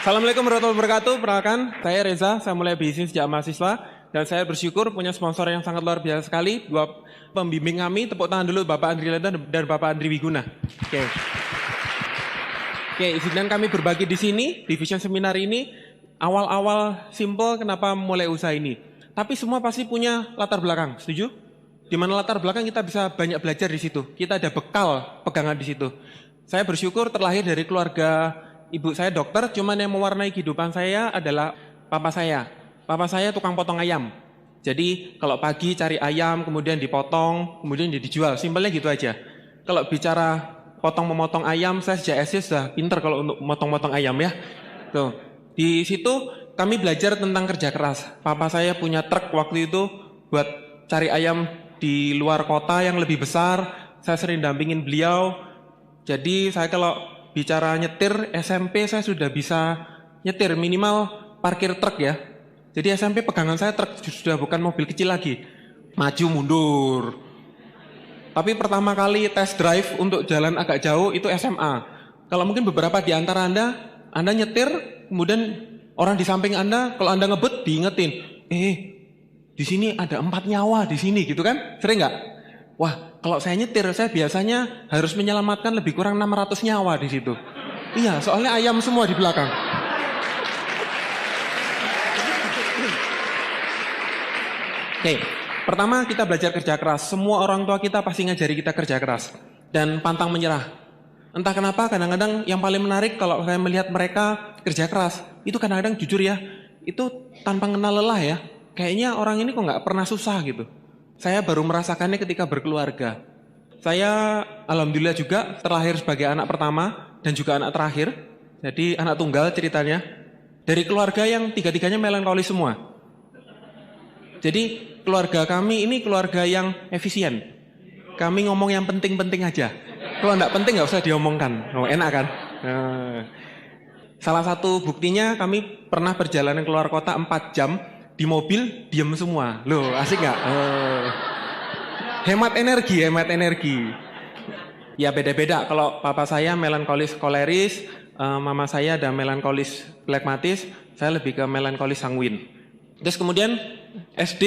Assalamualaikum warahmatullahi wabarakatuh. Perkenalkan, saya Reza, saya mulai bisnis sejak mahasiswa dan saya bersyukur punya sponsor yang sangat luar biasa sekali. Dua pembimbing kami, tepuk tangan dulu Bapak Andri Lenta dan Bapak Andri Wiguna. Oke, izinkan kami berbagi di sini, di Vision Seminar ini. Awal-awal simple kenapa mulai usaha ini. Tapi semua pasti punya latar belakang, setuju? Di mana latar belakang kita bisa banyak belajar di situ. Kita ada bekal pegangan di situ. Saya bersyukur terlahir dari keluarga ibu saya dokter, cuman yang mewarnai kehidupan saya adalah papa saya. Papa saya tukang potong ayam. Jadi kalau pagi cari ayam, kemudian dipotong, kemudian dijual. Simpelnya gitu aja. Kalau bicara potong-memotong ayam, saya sejak SD sudah pinter kalau untuk motong-motong ayam ya. Tuh. Di situ kami belajar tentang kerja keras. Papa saya punya truk waktu itu buat cari ayam di luar kota yang lebih besar. Saya sering dampingin beliau. Jadi saya kalau bicara nyetir, SMP saya sudah bisa nyetir minimal parkir truk ya. Jadi SMP pegangan saya truk, sudah bukan mobil kecil lagi. Maju mundur. Tapi pertama kali test drive untuk jalan agak jauh itu SMA. Kalau mungkin beberapa di antara Anda nyetir, kemudian orang di samping Anda, kalau Anda ngebut diingetin, di sini ada 4 nyawa di sini gitu kan? Sering nggak? Wah, kalau saya nyetir, saya biasanya harus menyelamatkan lebih kurang 600 nyawa di situ. Iya, soalnya ayam semua di belakang. Oke, pertama kita belajar kerja keras. Semua orang tua kita pasti ngajari kita kerja keras. Dan pantang menyerah. Entah kenapa, kadang-kadang yang paling menarik kalau saya melihat mereka kerja keras, itu kadang-kadang jujur ya, itu tanpa kenal lelah ya. Kayaknya orang ini kok nggak pernah susah gitu. Saya baru merasakannya ketika berkeluarga. Saya alhamdulillah juga terlahir sebagai anak pertama dan juga anak terakhir. Jadi anak tunggal ceritanya. Dari keluarga yang tiga-tiganya melankolis semua. Jadi keluarga kami ini keluarga yang efisien. Kami ngomong yang penting-penting aja. Kalau enggak penting nggak usah diomongkan. Oh, enak kan? Salah satu buktinya kami pernah perjalanan keluar kota 4 jam. Di mobil diem semua. Loh, asik nggak? Hemat energi. Ya beda-beda. Kalau papa saya melankolis koleris, mama saya ada melankolis flegmatis, saya lebih ke melankolis sanguin. Terus kemudian SD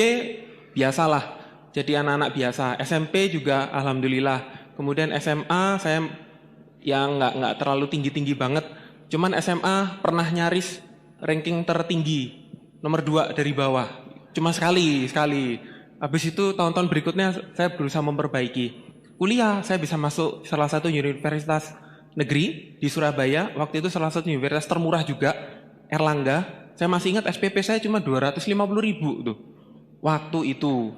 biasalah. Jadi anak-anak biasa. SMP juga alhamdulillah. Kemudian SMA saya yang nggak terlalu tinggi-tinggi banget. Cuman SMA pernah nyaris ranking tertinggi. Nomor 2 dari bawah. Cuma sekali. Habis itu tahun-tahun berikutnya saya berusaha memperbaiki. Kuliah saya bisa masuk salah satu universitas negeri di Surabaya. Waktu itu salah satu universitas termurah juga, Erlangga. Saya masih ingat SPP saya cuma 250.000 tuh. Waktu itu.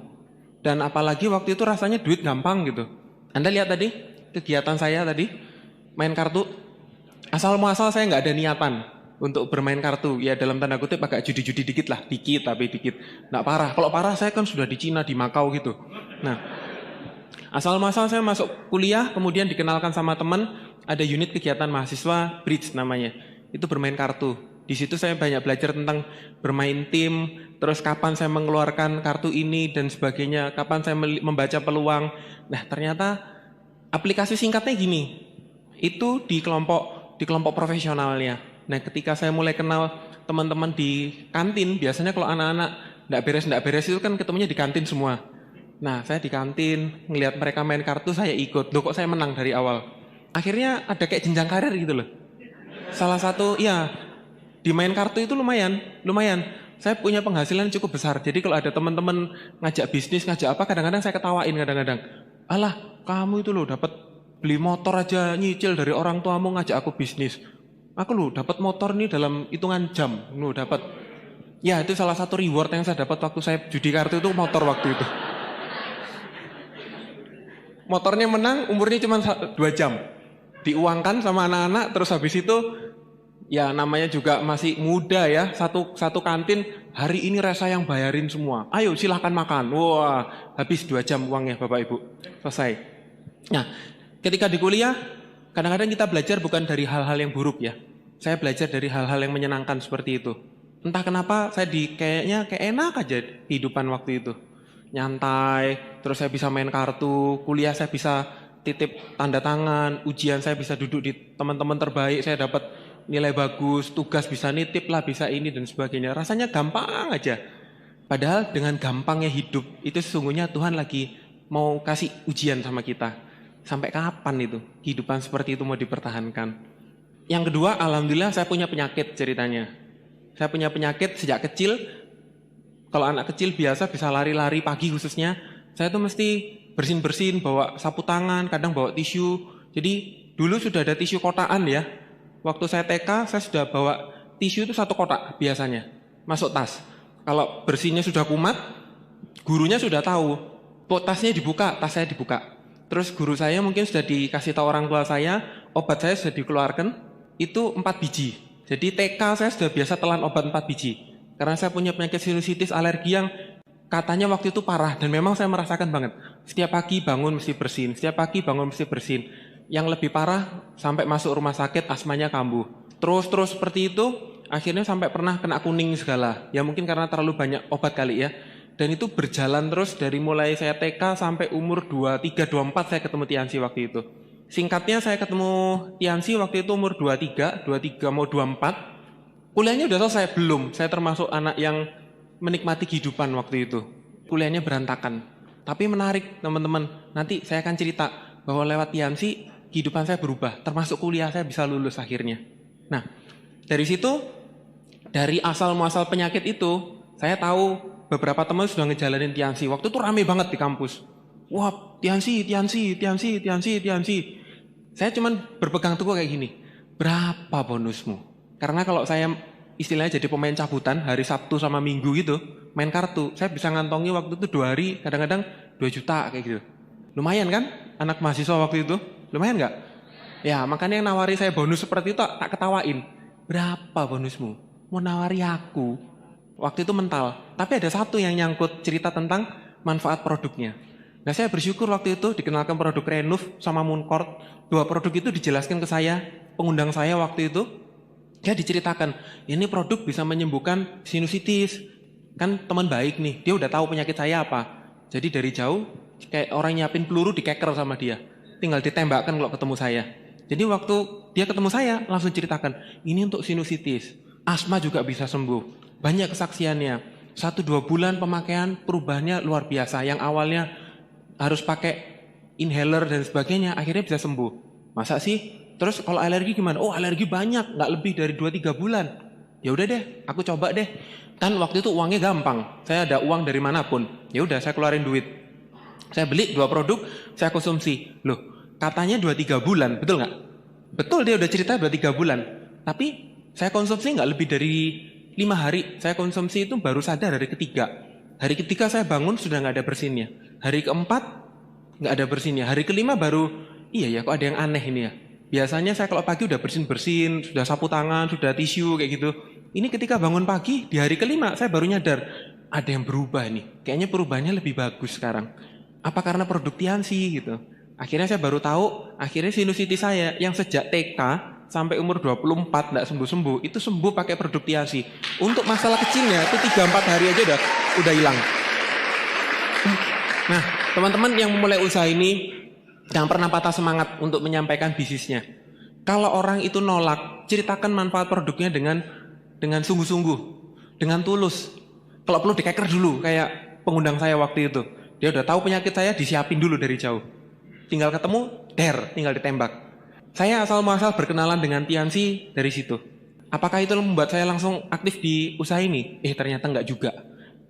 Dan apalagi waktu itu rasanya duit gampang gitu. Anda lihat tadi kegiatan saya tadi main kartu. Asal muasal saya nggak ada niatan untuk bermain kartu, ya dalam tanda kutip agak judi-judi dikit lah, dikit. Nggak parah, kalau parah saya kan sudah di Cina, di Makau gitu. Nah, asal muasal saya masuk kuliah, kemudian dikenalkan sama teman, ada unit kegiatan mahasiswa, Bridge namanya, itu bermain kartu. Di situ saya banyak belajar tentang bermain tim, terus kapan saya mengeluarkan kartu ini dan sebagainya, kapan saya membaca peluang. Nah, ternyata aplikasi singkatnya gini, itu di kelompok profesionalnya. Nah, ketika saya mulai kenal teman-teman di kantin, biasanya kalau anak-anak nggak beres itu kan ketemunya di kantin semua. Nah, saya di kantin, ngelihat mereka main kartu, saya ikut. Loh, kok saya menang dari awal? Akhirnya ada kayak jenjang karir gitu loh. Salah satu, ya, di main kartu itu lumayan. Saya punya penghasilan cukup besar. Jadi kalau ada teman-teman ngajak bisnis, ngajak apa, kadang-kadang saya ketawain kadang-kadang. Alah, kamu itu loh dapat beli motor aja nyicil dari orang tuamu ngajak aku bisnis. Aku loh dapat motor nih dalam hitungan jam. Loh dapat. Ya, itu salah satu reward yang saya dapat waktu saya judi kartu itu motor waktu itu. Motornya menang, umurnya cuma 2 jam. Diuangkan sama anak-anak, terus habis itu ya namanya juga masih muda ya. Satu kantin, hari ini rasa yang bayarin semua. Ayo silahkan makan. Wah, habis 2 jam uangnya Bapak Ibu. Selesai. Nah, ketika di kuliah, kadang-kadang kita belajar bukan dari hal-hal yang buruk ya. Saya belajar dari hal-hal yang menyenangkan seperti itu. Entah kenapa saya kayaknya enak aja kehidupan waktu itu. Nyantai, terus saya bisa main kartu, kuliah saya bisa titip tanda tangan, ujian saya bisa duduk di teman-teman terbaik, saya dapat nilai bagus, tugas bisa nitip lah, bisa ini dan sebagainya. Rasanya gampang aja. Padahal dengan gampangnya hidup, itu sesungguhnya Tuhan lagi mau kasih ujian sama kita. Sampai kapan itu kehidupan seperti itu mau dipertahankan? Yang kedua, alhamdulillah saya punya penyakit ceritanya. Saya punya penyakit sejak kecil. Kalau anak kecil biasa bisa lari-lari pagi khususnya, saya tuh mesti bersin-bersin, bawa sapu tangan, kadang bawa tisu. Jadi dulu sudah ada tisu kotakan ya. Waktu saya TK, saya sudah bawa tisu itu 1 kotak biasanya, masuk tas. Kalau bersihnya sudah kumat, gurunya sudah tahu. Tasnya dibuka, tas saya dibuka. Terus guru saya mungkin sudah dikasih tahu orang tua saya, obat saya sudah dikeluarkan, itu 4 biji. Jadi TK saya sudah biasa telan obat 4 biji. Karena saya punya penyakit sinusitis alergi yang katanya waktu itu parah. Dan memang saya merasakan banget. Setiap pagi bangun mesti bersin, setiap pagi bangun mesti bersin. Yang lebih parah sampai masuk rumah sakit asmanya kambuh. Terus seperti itu, akhirnya sampai pernah kena kuning segala. Ya mungkin karena terlalu banyak obat kali ya. Dan itu berjalan terus dari mulai saya TK sampai umur 23, 24 saya ketemu Tiansi waktu itu. Singkatnya saya ketemu Tiansi waktu itu umur 23 mau 24. Kuliahnya udah selesai belum? Saya termasuk anak yang menikmati kehidupan waktu itu. Kuliahnya berantakan. Tapi menarik teman-teman. Nanti saya akan cerita bahwa lewat Tiansi kehidupan saya berubah. Termasuk kuliah saya bisa lulus akhirnya. Nah, dari situ, dari asal muasal penyakit itu, saya tahu beberapa teman sudah ngejalanin Tiansi. Waktu itu rame banget di kampus. Wah, Tiansi. Saya cuman berpegang teguh kayak gini. Berapa bonusmu? Karena kalau saya istilahnya jadi pemain cabutan hari Sabtu sama Minggu gitu, main kartu, saya bisa ngantongi waktu itu 2 hari, kadang-kadang 2 juta kayak gitu. Lumayan kan? Anak mahasiswa waktu itu? Lumayan nggak? Ya, makanya yang nawari saya bonus seperti itu tak ketawain. Berapa bonusmu? Mau nawari aku? Waktu itu mental. Tapi ada satu yang nyangkut cerita tentang manfaat produknya. Nah, saya bersyukur waktu itu dikenalkan produk Renuf sama Mooncourt. 2 produk itu dijelaskan ke saya, pengundang saya waktu itu. Dia diceritakan, ini produk bisa menyembuhkan sinusitis. Kan teman baik nih, dia udah tahu penyakit saya apa. Jadi dari jauh, kayak orang nyiapin peluru dikeker sama dia. Tinggal ditembakkan kalau ketemu saya. Jadi waktu dia ketemu saya, langsung ceritakan, ini untuk sinusitis. Asma juga bisa sembuh. Banyak kesaksiannya. 1-2 bulan pemakaian perubahannya luar biasa. Yang awalnya harus pakai inhaler dan sebagainya, akhirnya bisa sembuh. Masa sih? Terus kalau alergi gimana? Oh, alergi banyak, nggak lebih dari 2-3 bulan. Ya udah deh, aku coba deh. Kan waktu itu uangnya gampang. Saya ada uang dari manapun. Ya udah, saya keluarin duit. Saya beli 2 produk, saya konsumsi. Loh, katanya 2-3 bulan, betul nggak? Betul, dia udah cerita 2-3 bulan. Tapi saya konsumsi nggak lebih dari 5 hari. Saya konsumsi itu baru sadar hari ketiga. Hari ketiga saya bangun sudah nggak ada bersinnya. Hari keempat nggak ada bersinnya. Hari kelima baru, iya ya kok ada yang aneh ini ya. Biasanya saya kalau pagi udah bersin-bersin, sudah sapu tangan, sudah tisu kayak gitu. Ini ketika bangun pagi, di hari kelima saya baru nyadar, ada yang berubah nih. Kayaknya perubahannya lebih bagus sekarang. Apa karena produk Tiansi gitu. Akhirnya saya baru tahu, akhirnya sinusitis saya yang sejak TK sampai umur 24 enggak sembuh-sembuh, itu sembuh pakai produk Tiansi. Untuk masalah kecilnya, itu 3-4 hari aja udah hilang. Nah, teman-teman yang memulai usaha ini, jangan pernah patah semangat untuk menyampaikan bisnisnya. Kalau orang itu nolak, ceritakan manfaat produknya dengan sungguh-sungguh, dengan tulus. Kalau perlu dikeker dulu, kayak pengundang saya waktu itu. Dia udah tahu penyakit saya, disiapin dulu dari jauh. Tinggal ketemu, tinggal ditembak. Saya asal muasal berkenalan dengan Tiansi dari situ. Apakah itu membuat saya langsung aktif di usaha ini? Ternyata enggak juga.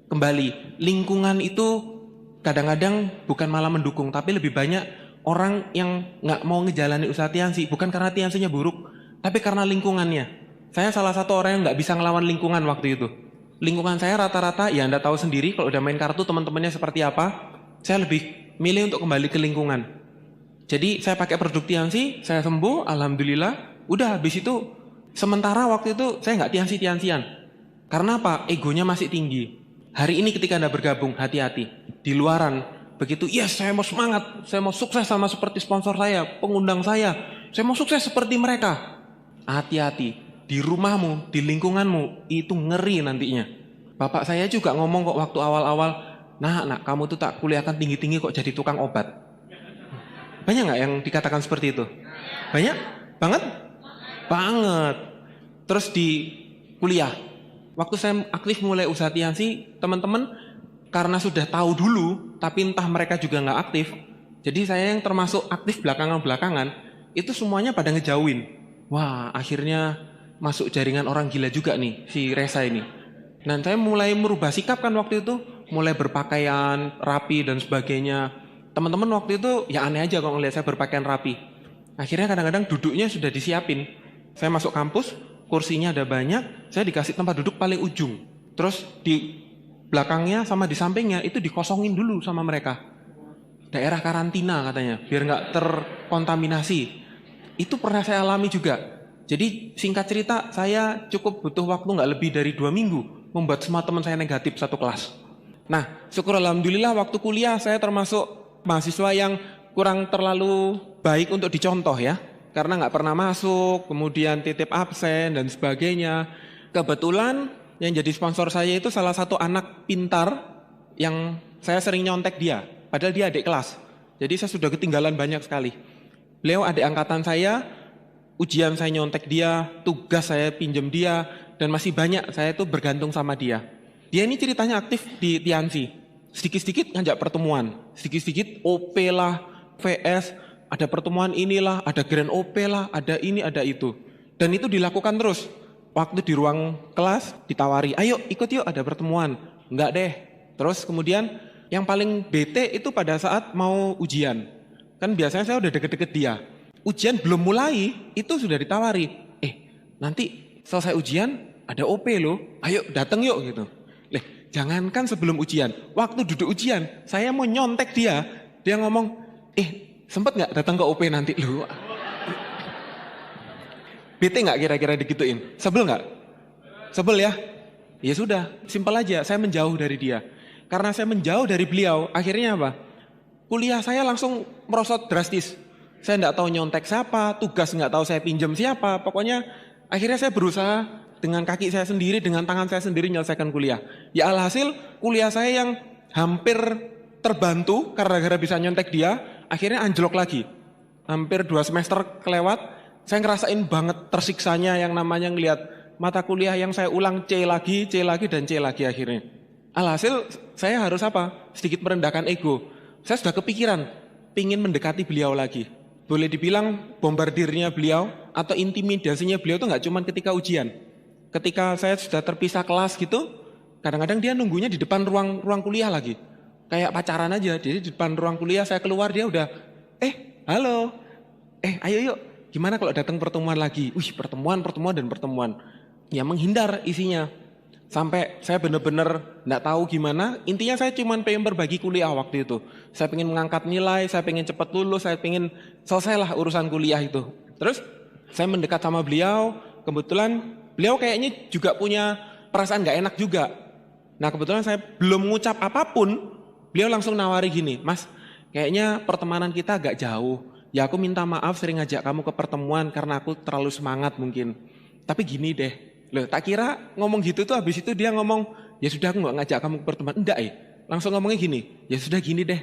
Kembali, lingkungan itu kadang-kadang bukan malah mendukung, tapi lebih banyak orang yang nggak mau ngejalanin usaha Tiansi, bukan karena Tiansinya buruk, tapi karena lingkungannya. Saya salah satu orang yang nggak bisa ngelawan lingkungan waktu itu. Lingkungan saya rata-rata, ya Anda tahu sendiri, kalau udah main kartu teman-temannya seperti apa, saya lebih milih untuk kembali ke lingkungan. Jadi saya pakai produk Tiansi, saya sembuh, alhamdulillah. Udah habis itu, sementara waktu itu saya nggak Tiansi-Tiansian. Karena apa? Egonya masih tinggi. Hari ini ketika Anda bergabung, hati-hati. Di luaran, begitu, yes saya mau semangat, saya mau sukses sama seperti sponsor saya, pengundang saya mau sukses seperti mereka. Hati-hati, di rumahmu, di lingkunganmu, itu ngeri nantinya. Bapak saya juga ngomong kok waktu awal-awal, nah kamu tuh tak kuliahkan tinggi-tinggi kok jadi tukang obat. Banyak nggak yang dikatakan seperti itu? Banyak? Banget? Banget. Terus di kuliah, waktu saya aktif mulai usaha Tiansi, teman-teman karena sudah tahu dulu, tapi entah mereka juga nggak aktif, jadi saya yang termasuk aktif belakangan-belakangan, itu semuanya pada ngejauhin. Wah, akhirnya masuk jaringan orang gila juga nih, si Reza ini. Dan saya mulai merubah sikap kan waktu itu, mulai berpakaian rapi dan sebagainya. Teman-teman waktu itu ya aneh aja kalau ngeliat saya berpakaian rapi. Akhirnya kadang-kadang duduknya sudah disiapin. Saya masuk kampus, kursinya ada banyak, saya dikasih tempat duduk paling ujung. Terus di belakangnya sama di sampingnya itu dikosongin dulu sama mereka. Daerah karantina katanya, biar nggak terkontaminasi. Itu pernah saya alami juga. Jadi singkat cerita, saya cukup butuh waktu nggak lebih dari 2 minggu membuat semua teman saya negatif satu kelas. Nah, syukur alhamdulillah waktu kuliah saya termasuk mahasiswa yang kurang terlalu baik untuk dicontoh ya. Karena nggak pernah masuk, kemudian titip absen dan sebagainya. Kebetulan yang jadi sponsor saya itu salah satu anak pintar yang saya sering nyontek dia. Padahal dia adik kelas. Jadi saya sudah ketinggalan banyak sekali. Beliau adik angkatan saya, ujian saya nyontek dia, tugas saya pinjem dia, dan masih banyak saya itu bergantung sama dia. Dia ini ceritanya aktif di Tiansi. Sedikit-sedikit ngajak pertemuan. Sedikit-sedikit OP lah, VS, ada pertemuan inilah, ada Grand OP lah, ada ini, ada itu. Dan itu dilakukan terus. Waktu di ruang kelas ditawari, ayo ikut yuk ada pertemuan. Enggak deh. Terus kemudian yang paling bete itu pada saat mau ujian. Kan biasanya saya udah deket-deket dia. Ujian belum mulai, itu sudah ditawari. Nanti selesai ujian ada OP loh, ayo datang yuk gitu. Jangankan sebelum ujian, waktu duduk ujian, saya mau nyontek dia. Dia ngomong, sempet gak datang ke OP nanti loh? Bete nggak kira-kira digituin? Sebel nggak? Sebel ya? Ya sudah, simpel aja. Saya menjauh dari dia. Karena saya menjauh dari beliau, akhirnya apa? Kuliah saya langsung merosot drastis. Saya nggak tahu nyontek siapa, tugas nggak tahu saya pinjam siapa. Pokoknya akhirnya saya berusaha dengan kaki saya sendiri, dengan tangan saya sendiri menyelesaikan kuliah. Ya alhasil kuliah saya yang hampir terbantu karena gara bisa nyontek dia, akhirnya anjlok lagi. Hampir 2 semester kelewat. Saya ngerasain banget tersiksanya yang namanya ngelihat mata kuliah yang saya ulang C lagi, dan C lagi akhirnya. Alhasil saya harus apa? Sedikit merendahkan ego. Saya sudah kepikiran, pingin mendekati beliau lagi. Boleh dibilang bombardirnya beliau atau intimidasinya beliau itu nggak cuma ketika ujian. Ketika saya sudah terpisah kelas gitu, kadang-kadang dia nunggunya di depan ruang kuliah lagi. Kayak pacaran aja, jadi di depan ruang kuliah saya keluar dia udah, halo, ayo yuk. Gimana kalau datang pertemuan lagi? Pertemuan. Ya menghindar isinya. Sampai saya benar-benar nggak tahu gimana. Intinya saya cuma pengen berbagi kuliah waktu itu. Saya pengen mengangkat nilai, saya pengen cepat lulus, saya pengen selesailah urusan kuliah itu. Terus saya mendekat sama beliau. Kebetulan beliau kayaknya juga punya perasaan nggak enak juga. Nah kebetulan saya belum mengucap apapun, beliau langsung nawari gini, Mas, kayaknya pertemanan kita agak jauh. Ya aku minta maaf sering ngajak kamu ke pertemuan karena aku terlalu semangat mungkin. Tapi gini deh, loh tak kira ngomong gitu tuh habis itu dia ngomong, ya sudah aku gak ngajak kamu ke pertemuan. Enggak langsung ngomongnya gini, ya sudah gini deh,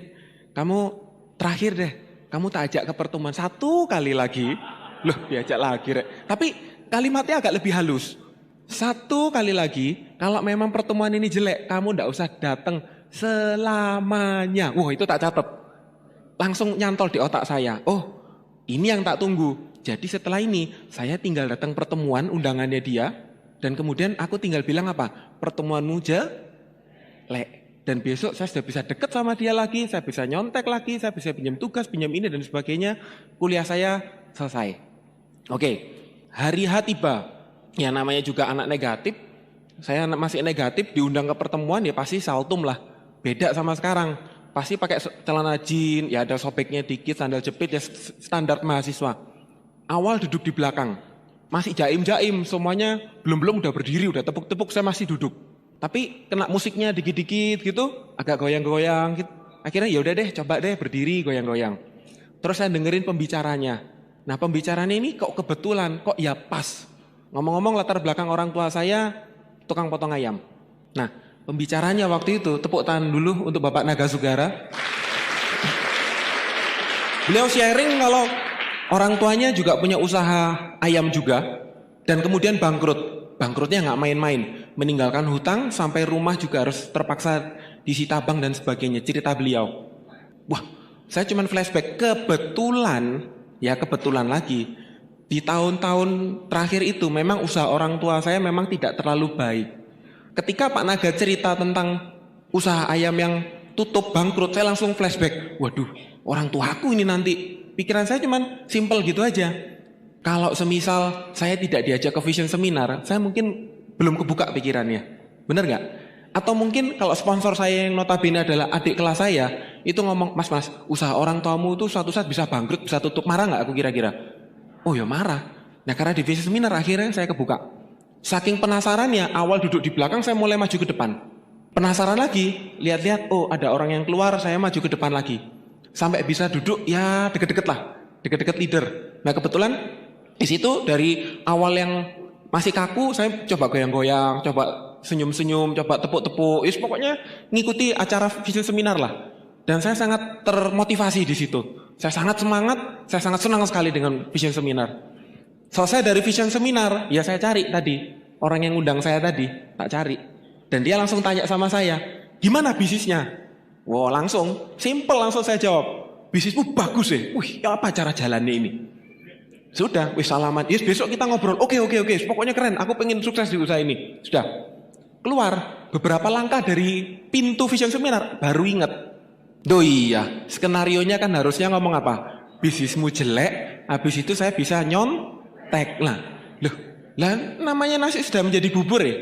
kamu terakhir deh, kamu tak ajak ke pertemuan 1 kali lagi. Loh diajak lagi rek. Tapi kalimatnya agak lebih halus. 1 kali lagi, kalau memang pertemuan ini jelek, kamu ndak usah datang selamanya. Wah itu tak catat. Langsung nyantol di otak saya. Oh, ini yang tak tunggu. Jadi setelah ini, saya tinggal datang pertemuan undangannya dia. Dan kemudian aku tinggal bilang apa? Pertemuanmu jelek. Dan besok saya sudah bisa deket sama dia lagi. Saya bisa nyontek lagi. Saya bisa pinjam tugas, pinjam ini dan sebagainya. Kuliah saya selesai. Oke, hari H tiba. Ya namanya juga anak negatif. Saya masih negatif, diundang ke pertemuan ya pasti saltum lah. Beda sama sekarang. Pasti pakai celana jeans, ya ada sobeknya dikit, sandal jepit, ya standar mahasiswa. Awal duduk di belakang, masih jaim-jaim, semuanya belum udah berdiri, udah tepuk-tepuk, saya masih duduk. Tapi kena musiknya dikit-dikit gitu, agak goyang-goyang gitu. Akhirnya ya udah deh, coba deh berdiri goyang-goyang. Terus saya dengerin pembicaranya. Nah pembicaranya ini kok kebetulan, kok ya pas. Ngomong-ngomong latar belakang orang tua saya, tukang potong ayam. Nah, pembicaranya waktu itu, tepuk tangan dulu untuk Bapak Nagasugara. Beliau sharing kalau orang tuanya juga punya usaha ayam juga. Dan kemudian bangkrut. Bangkrutnya nggak main-main. Meninggalkan hutang sampai rumah juga harus terpaksa disita bank dan sebagainya. Cerita beliau. Wah, saya cuman flashback. Kebetulan lagi. Di tahun-tahun terakhir itu memang usaha orang tua saya memang tidak terlalu baik. Ketika Pak Naga cerita tentang usaha ayam yang tutup bangkrut, saya langsung flashback. Waduh, orang tuaku ini nanti. Pikiran saya cuman simple gitu aja. Kalau semisal saya tidak diajak ke vision seminar, saya mungkin belum kebuka pikirannya. Bener nggak? Atau mungkin kalau sponsor saya yang notabene adalah adik kelas saya, itu ngomong, mas, usaha orang tuamu itu suatu saat bisa bangkrut, bisa tutup, marah nggak aku kira-kira? Oh ya marah. Nah karena di vision seminar akhirnya saya kebuka. Saking penasarannya, awal duduk di belakang saya mulai maju ke depan. Penasaran lagi, lihat-lihat, oh ada orang yang keluar, saya maju ke depan lagi. Sampai bisa duduk, ya deket-deket lah, deket-deket leader. Nah kebetulan di situ dari awal yang masih kaku, saya coba goyang-goyang, coba senyum-senyum, coba tepuk-tepuk. Pokoknya ngikuti acara vision seminar lah. Dan saya sangat termotivasi di situ. Saya sangat semangat, saya sangat senang sekali dengan vision seminar. Selesai dari vision seminar, ya saya cari tadi orang yang undang saya tadi, tak cari. Dan dia langsung tanya sama saya, gimana bisnisnya? Wah langsung, simple langsung saya jawab. Bisnismu bagus ya? Wih, apa cara jalannya ini? Sudah, wih salaman. Yes, besok kita ngobrol. Oke. Pokoknya keren. Aku pengen sukses di usaha ini. Sudah. Keluar beberapa langkah dari pintu vision seminar, baru ingat. Duh iya, skenarionya kan harusnya ngomong apa? Bisnismu jelek, habis itu saya bisa nyontek. Lah namanya nasi sudah menjadi bubur ya.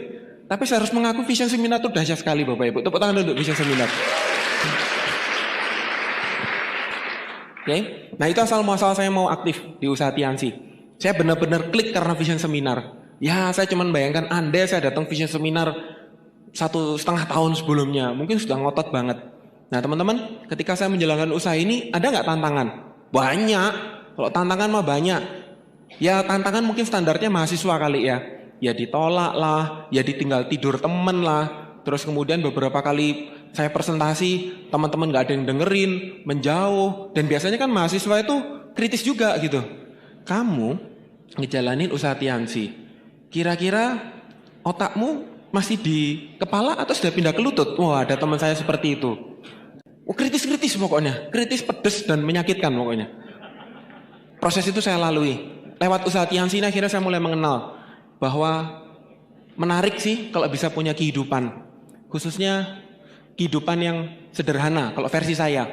Tapi saya harus mengaku vision seminar itu dahsyat sekali Bapak Ibu. Tepuk tangan untuk vision seminar. Oke, nah itu asal muasal saya mau aktif di usaha Tiansi. Saya benar-benar klik karena vision seminar. Ya, saya cuma bayangkan andai saya datang vision seminar 1,5 tahun sebelumnya, mungkin sudah ngotot banget. Nah teman-teman, ketika saya menjalankan usaha ini, ada nggak tantangan? Banyak. Kalau tantangan mah banyak. Ya tantangan mungkin standarnya mahasiswa kali ya. Ya ditolak lah, ya ditinggal tidur temen lah. Terus kemudian beberapa kali saya presentasi, teman-teman gak ada yang dengerin, menjauh. Dan biasanya kan mahasiswa itu kritis juga gitu. Kamu ngejalanin usaha Tiansi, kira-kira otakmu masih di kepala atau sudah pindah ke lutut? Wah ada teman saya seperti itu. Kritis pokoknya, kritis, pedes dan menyakitkan pokoknya. Proses itu saya lalui. Lewat usaha Tiansi ini akhirnya saya mulai mengenal bahwa menarik sih kalau bisa punya kehidupan. Khususnya kehidupan yang sederhana kalau versi saya.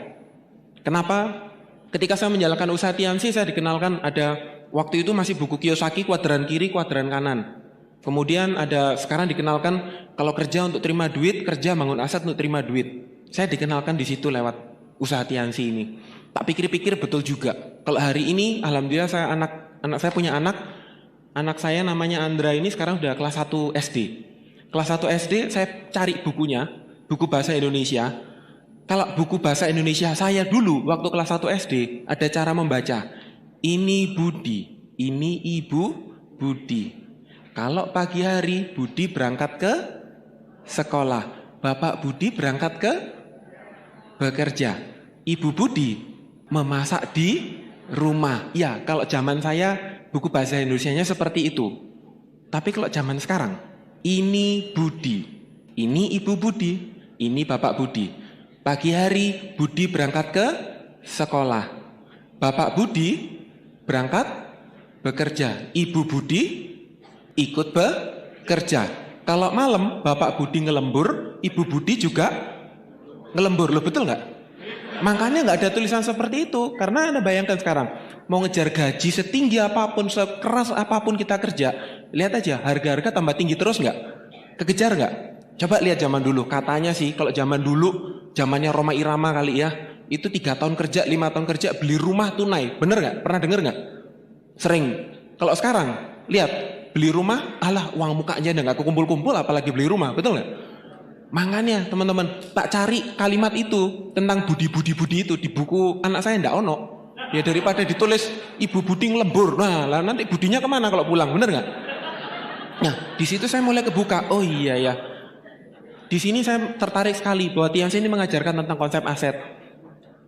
Kenapa? Ketika saya menjalankan usaha Tiansi, saya dikenalkan ada waktu itu masih buku Kiyosaki kuadran kiri, kuadran kanan. Kemudian ada sekarang dikenalkan kalau kerja untuk terima duit, kerja bangun aset untuk terima duit. Saya dikenalkan di situ lewat usaha Tiansi ini. Tak pikir-pikir betul juga. Kalau hari ini, alhamdulillah saya saya punya anak saya namanya Andra ini sekarang udah kelas 1 SD. Kelas 1 SD saya cari bukunya, buku bahasa Indonesia. Kalau buku bahasa Indonesia saya dulu waktu kelas 1 SD ada cara membaca. Ini Budi, ini Ibu Budi. Kalau pagi hari Budi berangkat ke sekolah, Bapak Budi berangkat ke bekerja. Ibu Budi memasak di rumah. Ya, kalau zaman saya buku bahasa Indonesianya seperti itu. Tapi kalau zaman sekarang, ini Budi, ini Ibu Budi, ini Bapak Budi. Pagi hari Budi berangkat ke sekolah. Bapak Budi berangkat bekerja. Ibu Budi ikut bekerja. Kalau malam Bapak Budi ngelembur, Ibu Budi juga ngelembur. Loh betul nggak? Makanya nggak ada tulisan seperti itu. Karena Anda bayangkan sekarang, mau ngejar gaji setinggi apapun, sekeras apapun kita kerja, lihat aja harga-harga tambah tinggi terus nggak? Kekejar nggak? Coba lihat zaman dulu. Katanya sih kalau zaman dulu, zamannya Roma Irama kali ya, itu 3 tahun kerja, 5 tahun kerja, beli rumah tunai. Bener nggak? Pernah denger nggak? Sering. Kalau sekarang, lihat beli rumah, alah uang mukanya udah nggak kumpul-kumpul, apalagi beli rumah, betul nggak? Makanya teman-teman, tak cari kalimat itu tentang budi-budi itu di buku anak saya ndak ono. Ya daripada ditulis Ibu Budi ngelembur, nah lah nanti budinya kemana kalau pulang, bener nggak? Nah di situ saya mulai kebuka, oh iya ya. Di sini saya tertarik sekali bahwa Tiansi ini mengajarkan tentang konsep aset.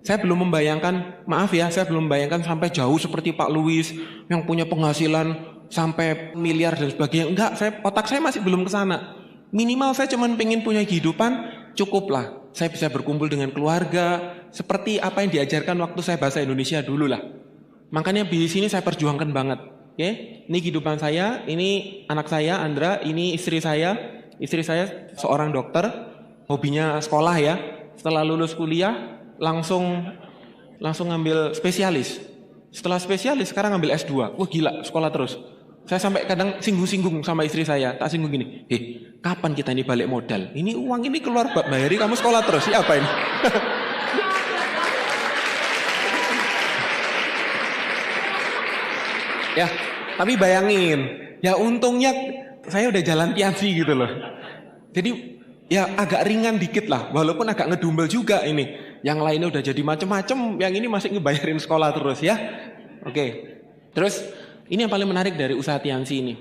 Saya belum membayangkan, maaf ya, saya belum membayangkan sampai jauh seperti Pak Louis yang punya penghasilan sampai miliar dan sebagainya. Enggak, otak saya masih belum ke sana. Minimal saya cuma pengen punya kehidupan, cukuplah. Saya bisa berkumpul dengan keluarga, seperti apa yang diajarkan waktu saya bahasa Indonesia dulu lah. Makanya di sini saya perjuangkan banget. Oke, ini kehidupan saya, ini anak saya Andra, ini istri saya. Istri saya seorang dokter, hobinya sekolah ya. Setelah lulus kuliah, langsung ngambil spesialis. Setelah spesialis, sekarang ngambil S2. Wah gila, sekolah terus. Saya sampai kadang singgung-singgung sama istri saya, tak singgung gini, kapan kita ini balik modal? Ini uang ini keluar bayari kamu sekolah terus, apa ini? Ya, tapi bayangin, ya untungnya saya udah jalan Tiansi gitu loh. Jadi ya agak ringan dikit lah, walaupun agak ngedumbel juga ini. Yang lainnya udah jadi macem-macem, yang ini masih ngebayarin sekolah terus ya. Oke, terus ini yang paling menarik dari usaha Tiansi ini.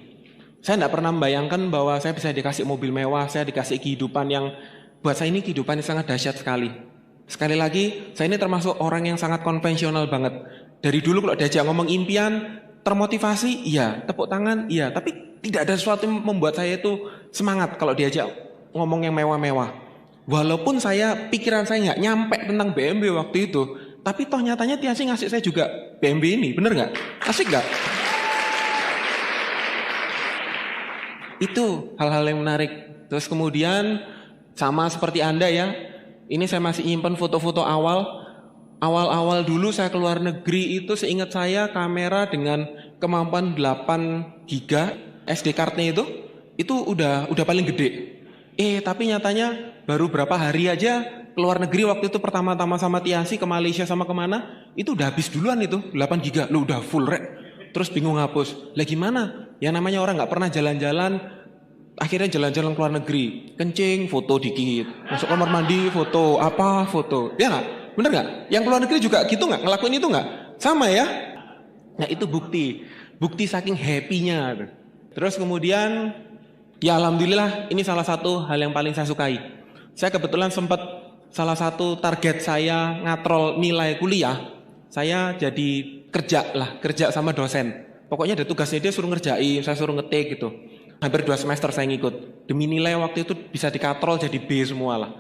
Saya tidak pernah membayangkan bahwa saya bisa dikasih mobil mewah, saya dikasih kehidupan yang buat saya ini kehidupan yang sangat dahsyat sekali. Sekali lagi, saya ini termasuk orang yang sangat konvensional banget. Dari dulu kalau diajak ngomong impian, termotivasi, iya. Tepuk tangan, iya. Tapi tidak ada sesuatu yang membuat saya itu semangat kalau diajak ngomong yang mewah-mewah. Walaupun pikiran saya nggak nyampe tentang BMW waktu itu, tapi toh nyatanya Tiansi ngasih saya juga BMW ini, bener nggak? Asik nggak? Itu hal-hal yang menarik. Terus kemudian sama seperti Anda ya, ini saya masih nyimpen foto-foto awal dulu saya keluar negeri itu seingat saya kamera dengan kemampuan 8 giga SD card-nya itu udah paling gede. Tapi nyatanya baru berapa hari aja keluar negeri waktu itu pertama-tama sama Tiansi ke Malaysia sama kemana, itu udah habis duluan itu 8 giga, lu udah full rek. Terus bingung hapus. Lah gimana? Yang namanya orang nggak pernah jalan-jalan, akhirnya jalan-jalan keluar negeri, kencing, foto dikit, masuk kamar mandi, foto, foto, ya nggak? Bener nggak? Yang keluar negeri juga gitu nggak? Ngelakuin itu nggak? Sama ya? Nah itu bukti saking happy-nya. Terus kemudian, ya alhamdulillah ini salah satu hal yang paling saya sukai. Saya kebetulan sempat salah satu target saya ngatrol nilai kuliah, saya jadi kerja sama dosen. Pokoknya ada tugasnya dia suruh ngerjain, saya suruh ngetik gitu. Hampir 2 semester saya ngikut. Demi nilai waktu itu bisa dikatrol jadi B semua lah.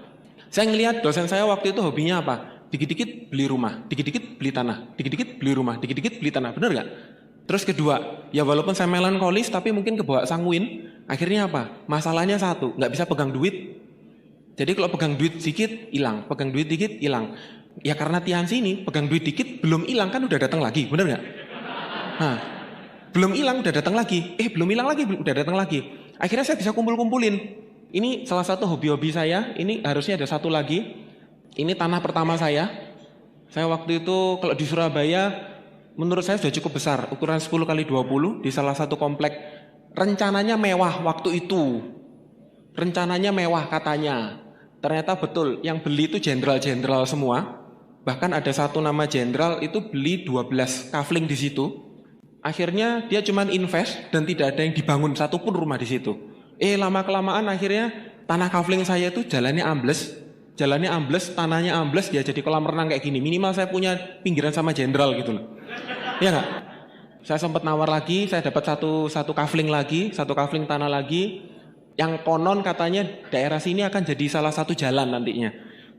Saya ngelihat dosen saya waktu itu hobinya apa? Dikit-dikit beli rumah, dikit-dikit beli tanah, dikit-dikit beli rumah, dikit-dikit beli tanah. Bener gak? Terus kedua, ya walaupun saya melankolis tapi mungkin kebawa sanguin. Akhirnya apa? Masalahnya satu, gak bisa pegang duit. Jadi kalau pegang duit sedikit, hilang. Pegang duit dikit, hilang. Ya karena Tiansi ini, pegang duit dikit, belum hilang kan udah datang lagi. Bener gak? Nah, belum hilang udah datang lagi. Belum hilang lagi, udah datang lagi. Akhirnya saya bisa kumpul-kumpulin. Ini salah satu hobi-hobi saya. Ini harusnya ada satu lagi. Ini tanah pertama saya. Saya waktu itu kalau di Surabaya, menurut saya sudah cukup besar. Ukuran 10x20 di salah satu komplek. Rencananya mewah waktu itu. Rencananya mewah katanya. Ternyata betul, yang beli itu jenderal-jenderal semua. Bahkan ada satu nama jenderal itu beli 12 kafling di situ. Akhirnya dia cuma invest dan tidak ada yang dibangun satupun rumah di situ. Lama-kelamaan akhirnya tanah kafling saya itu jalannya ambles, tanahnya ambles, ya jadi kolam renang kayak gini. Minimal saya punya pinggiran sama jenderal gitu loh. Iya nggak? Saya sempat nawar lagi, saya dapat satu kafling lagi, satu kafling tanah lagi. Yang konon katanya daerah sini akan jadi salah satu jalan nantinya,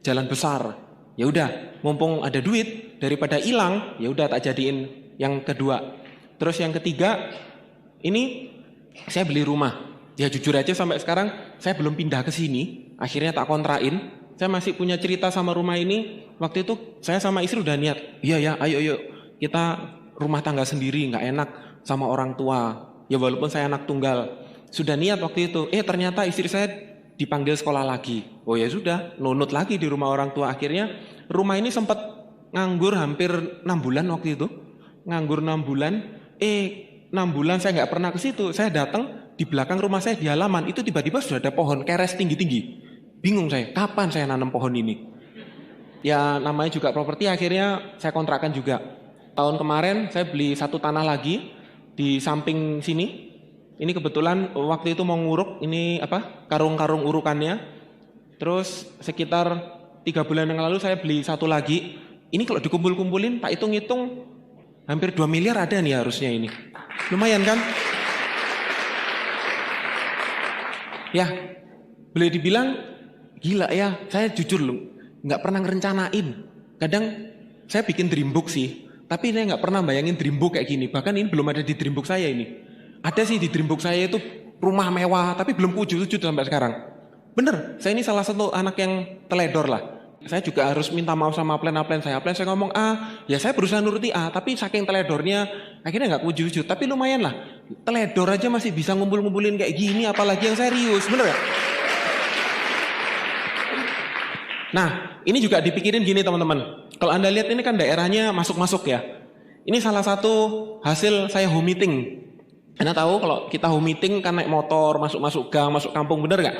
jalan besar. Ya udah, mumpung ada duit daripada hilang, ya udah tak jadiin yang kedua. Terus yang ketiga, ini saya beli rumah. Ya jujur aja sampai sekarang saya belum pindah ke sini. Akhirnya tak kontrain. Saya masih punya cerita sama rumah ini. Waktu itu saya sama istri udah niat. Iya ya, ayo kita rumah tangga sendiri, nggak enak sama orang tua. Ya walaupun saya anak tunggal. Sudah niat waktu itu. Ternyata istri saya dipanggil sekolah lagi. Oh ya sudah, nunut lagi di rumah orang tua. Akhirnya rumah ini sempat nganggur hampir 6 bulan waktu itu. Nganggur 6 bulan. 6 bulan saya nggak pernah ke situ. Saya datang di belakang rumah saya di halaman itu tiba-tiba sudah ada pohon keres tinggi-tinggi. Bingung saya, kapan saya nanam pohon ini? Ya namanya juga properti, akhirnya saya kontrakkan juga. Tahun kemarin saya beli satu tanah lagi di samping sini. Ini kebetulan waktu itu mau nguruk, ini karung-karung urukannya. Terus sekitar 3 bulan yang lalu saya beli satu lagi. Ini kalau dikumpul-kumpulin, tak hitung-hitung hampir 2 miliar ada nih harusnya ini. Lumayan kan? Ya, boleh dibilang gila ya, saya jujur loh, nggak pernah ngerencanain. Kadang saya bikin dreambook sih, tapi saya nggak pernah bayangin dreambook kayak gini. Bahkan ini belum ada di dreambook saya ini. Ada sih di dreambook saya itu rumah mewah, tapi belum wujud-wujud sampai sekarang. Bener, saya ini salah satu anak yang teledor lah. Saya juga harus minta maaf sama plan saya. Plan saya ngomong A, ya saya berusaha nuruti A, tapi saking teledornya akhirnya nggak wujud-wujud. Tapi lumayan lah, teledor aja masih bisa ngumpul-ngumpulin kayak gini, apalagi yang serius, bener ya? Nah, ini juga dipikirin gini teman-teman. Kalau Anda lihat ini kan daerahnya masuk-masuk ya. Ini salah satu hasil saya home meeting. Anda tahu kalau kita home meeting kan naik motor, masuk-masuk gang, masuk kampung, bener nggak?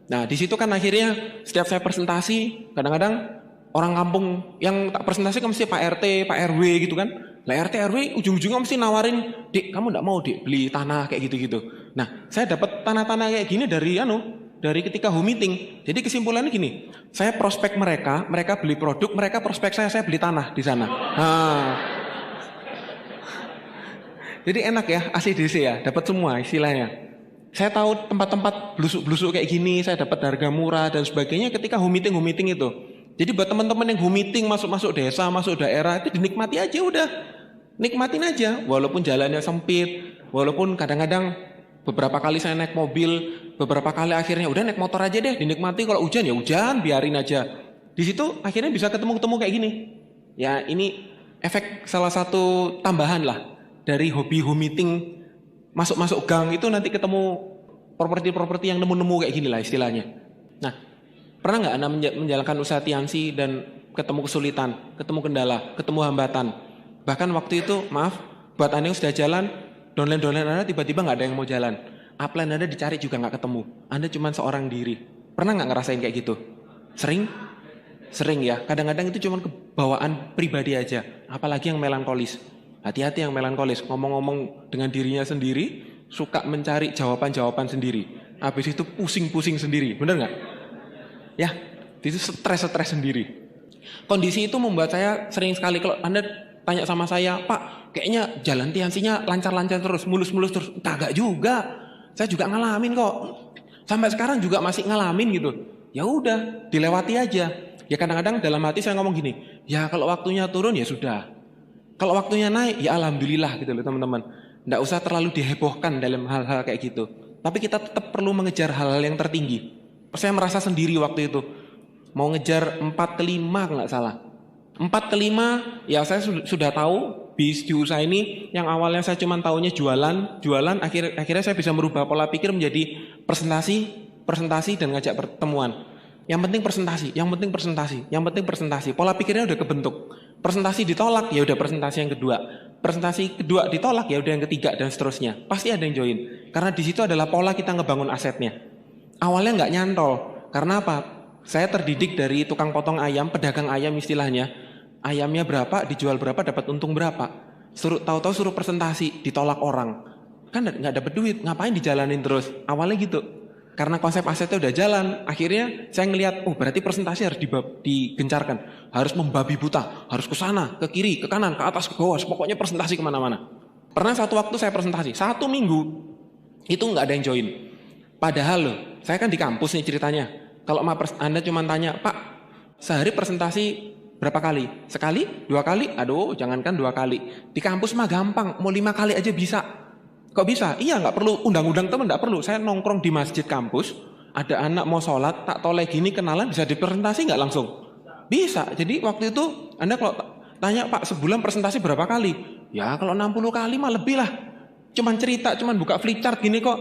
Nah, di situ kan akhirnya setiap saya presentasi, kadang-kadang orang kampung yang tak presentasi kan mesti Pak RT, Pak RW gitu kan. Lah RT RW ujung-ujungnya mesti nawarin, "Dik, kamu enggak mau Dik beli tanah kayak gitu-gitu." Nah, saya dapat tanah-tanah kayak gini dari ketika home meeting. Jadi kesimpulannya gini, saya prospek mereka beli produk, mereka prospek saya beli tanah di sana. Nah, jadi enak ya, ACDC ya, dapat semua istilahnya. Saya tahu tempat-tempat blusuk-blusuk kayak gini, saya dapat harga murah dan sebagainya ketika home meeting itu. Jadi buat teman-teman yang home meeting masuk desa, masuk daerah itu dinikmati aja udah. Nikmatin aja, walaupun jalannya sempit, walaupun kadang-kadang beberapa kali saya naik mobil, beberapa kali akhirnya udah naik motor aja deh, dinikmati. Kalau hujan ya hujan, biarin aja. Di situ akhirnya bisa ketemu-ketemu kayak gini. Ya ini efek salah satu tambahan lah dari hobi home meeting. Masuk-masuk gang itu nanti ketemu properti-properti yang nemu-nemu kayak gini lah istilahnya. Nah, pernah nggak Anda menjalankan usaha tiansi dan ketemu kesulitan, ketemu kendala, ketemu hambatan? Bahkan waktu itu, maaf, buat Anda yang sudah jalan, downline Anda tiba-tiba nggak ada yang mau jalan. Upline Anda dicari juga nggak ketemu. Anda cuma seorang diri. Pernah nggak ngerasain kayak gitu? Sering? Sering ya. Kadang-kadang itu cuma kebawaan pribadi aja. Apalagi yang melankolis. Hati-hati yang melankolis, ngomong-ngomong dengan dirinya sendiri, suka mencari jawaban-jawaban sendiri. Habis itu pusing-pusing sendiri, bener nggak? Ya, itu stres sendiri. Kondisi itu membuat saya sering sekali, kalau Anda tanya sama saya, "Pak, kayaknya jalan tiansinya lancar-lancar terus, mulus-mulus terus." Kagak juga, saya juga ngalamin kok. Sampai sekarang juga masih ngalamin gitu. Ya udah, dilewati aja. Ya kadang-kadang dalam hati saya ngomong gini, ya kalau waktunya turun ya sudah. Kalau waktunya naik, ya alhamdulillah gitu loh teman-teman. Nggak usah terlalu dihebohkan dalam hal-hal kayak gitu. Tapi kita tetap perlu mengejar hal-hal yang tertinggi. Saya merasa sendiri waktu itu. Mau ngejar 4 ke 5 nggak salah. 4 ke 5, ya saya sudah tahu bis di usaha ini yang awalnya saya cuma taunya jualan, akhirnya saya bisa merubah pola pikir menjadi presentasi dan ngajak pertemuan. Yang penting presentasi. Pola pikirnya udah kebentuk. Presentasi ditolak, ya udah presentasi yang kedua. Presentasi kedua ditolak, ya udah yang ketiga dan seterusnya. Pasti ada yang join. Karena di situ adalah pola kita ngebangun asetnya. Awalnya nggak nyantol. Karena apa? Saya terdidik dari tukang potong ayam, pedagang ayam istilahnya. Ayamnya berapa, dijual berapa, dapat untung berapa. Tahu-tahu suruh presentasi, ditolak orang. Kan nggak dapat duit, ngapain dijalanin terus? Awalnya gitu. Karena konsep asetnya udah jalan, akhirnya saya ngelihat, oh berarti presentasi harus digencarkan. Harus membabi buta, harus ke sana, ke kiri, ke kanan, ke atas, ke bawah, pokoknya presentasi kemana-mana. Pernah satu waktu saya presentasi, 1 minggu, itu nggak ada yang join. Padahal loh, saya kan di kampus nih ceritanya. Kalau Anda cuma tanya, "Pak, sehari presentasi berapa kali? Sekali? 2 kali? Aduh, jangankan 2 kali. Di kampus mah gampang, mau 5 kali aja bisa." Kok bisa? Iya, nggak perlu undang-undang teman, nggak perlu. Saya nongkrong di masjid kampus, ada anak mau sholat, tak toleh gini kenalan, bisa dipresentasi nggak langsung? Bisa. Jadi waktu itu Anda kalau tanya, "Pak, sebulan presentasi berapa kali?" Ya kalau 60 kali mah lebih lah. Cuman cerita, cuman buka flipchart gini kok.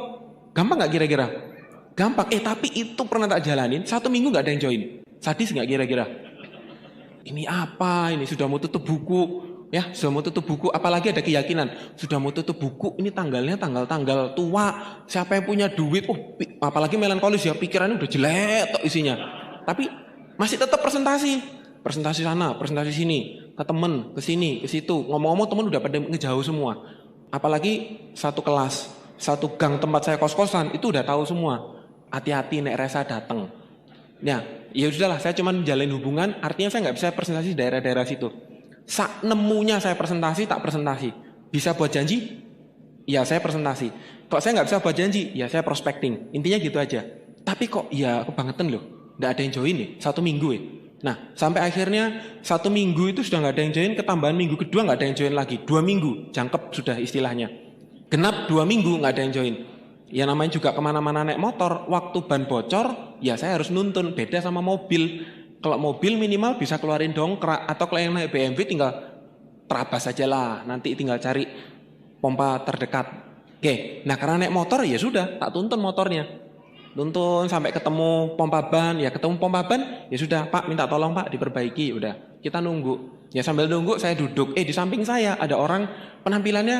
Gampang nggak kira-kira? Gampang. Tapi itu pernah tak jalanin, 1 minggu nggak ada yang join. Sadis nggak kira-kira? Ini apa? Ini sudah mau tutup buku. Ya, sudah mau tutup buku, apalagi ada keyakinan sudah mau tutup buku, ini tanggalnya tanggal tua, siapa yang punya duit, apalagi melankolis ya, pikirannya udah jelek tok isinya. Tapi masih tetap presentasi sana, presentasi sini, ke temen, ke sini, ke situ. Ngomong-ngomong temen udah pada ngejauh semua. Apalagi satu kelas, satu gang tempat saya kos-kosan, itu udah tahu semua. Hati-hati nek Resa datang. Ya sudahlah, saya cuma menjalin hubungan, artinya saya nggak bisa presentasi di daerah-daerah situ. Sak nemunya saya presentasi, tak presentasi. Bisa buat janji? ya saya presentasi. Kok saya nggak bisa buat janji, ya saya prospecting. Intinya gitu aja. Tapi kok ya kebangetan loh, nggak ada yang join nih, 1 minggu ya. Nah, sampai akhirnya 1 minggu itu sudah nggak ada yang join, ketambahan minggu kedua nggak ada yang join lagi. 2 minggu, jangkep sudah istilahnya. Genap 2 minggu nggak ada yang join. Ya namanya juga kemana-mana naik motor, waktu ban bocor, ya saya harus nuntun. Beda sama mobil. Kalau mobil minimal bisa keluarin dongkrak, atau kalau yang naik BMW tinggal terabas aja lah. Nanti tinggal cari pompa terdekat. Oke, nah karena naik motor ya sudah, tak tuntun motornya. Tuntun sampai ketemu pompa ban, ya ketemu pompa ban, ya sudah Pak minta tolong Pak diperbaiki, udah kita nunggu. Ya sambil nunggu saya duduk, di samping saya ada orang penampilannya,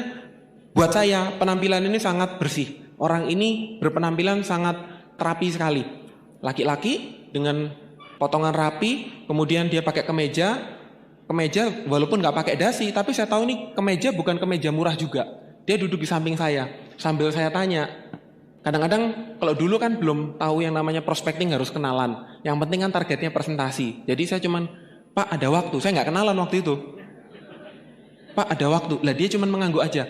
buat saya penampilan ini sangat bersih. Orang ini berpenampilan sangat terapi sekali. Laki-laki dengan potongan rapi, kemudian dia pakai kemeja walaupun nggak pakai dasi, tapi saya tahu nih kemeja bukan kemeja murah juga. Dia duduk di samping saya, sambil saya tanya. Kadang-kadang kalau dulu kan belum tahu yang namanya prospecting harus kenalan. Yang penting kan targetnya presentasi. Jadi saya cuman, Pak ada waktu, saya nggak kenalan waktu itu. Pak ada waktu, lah dia cuman mengangguk aja.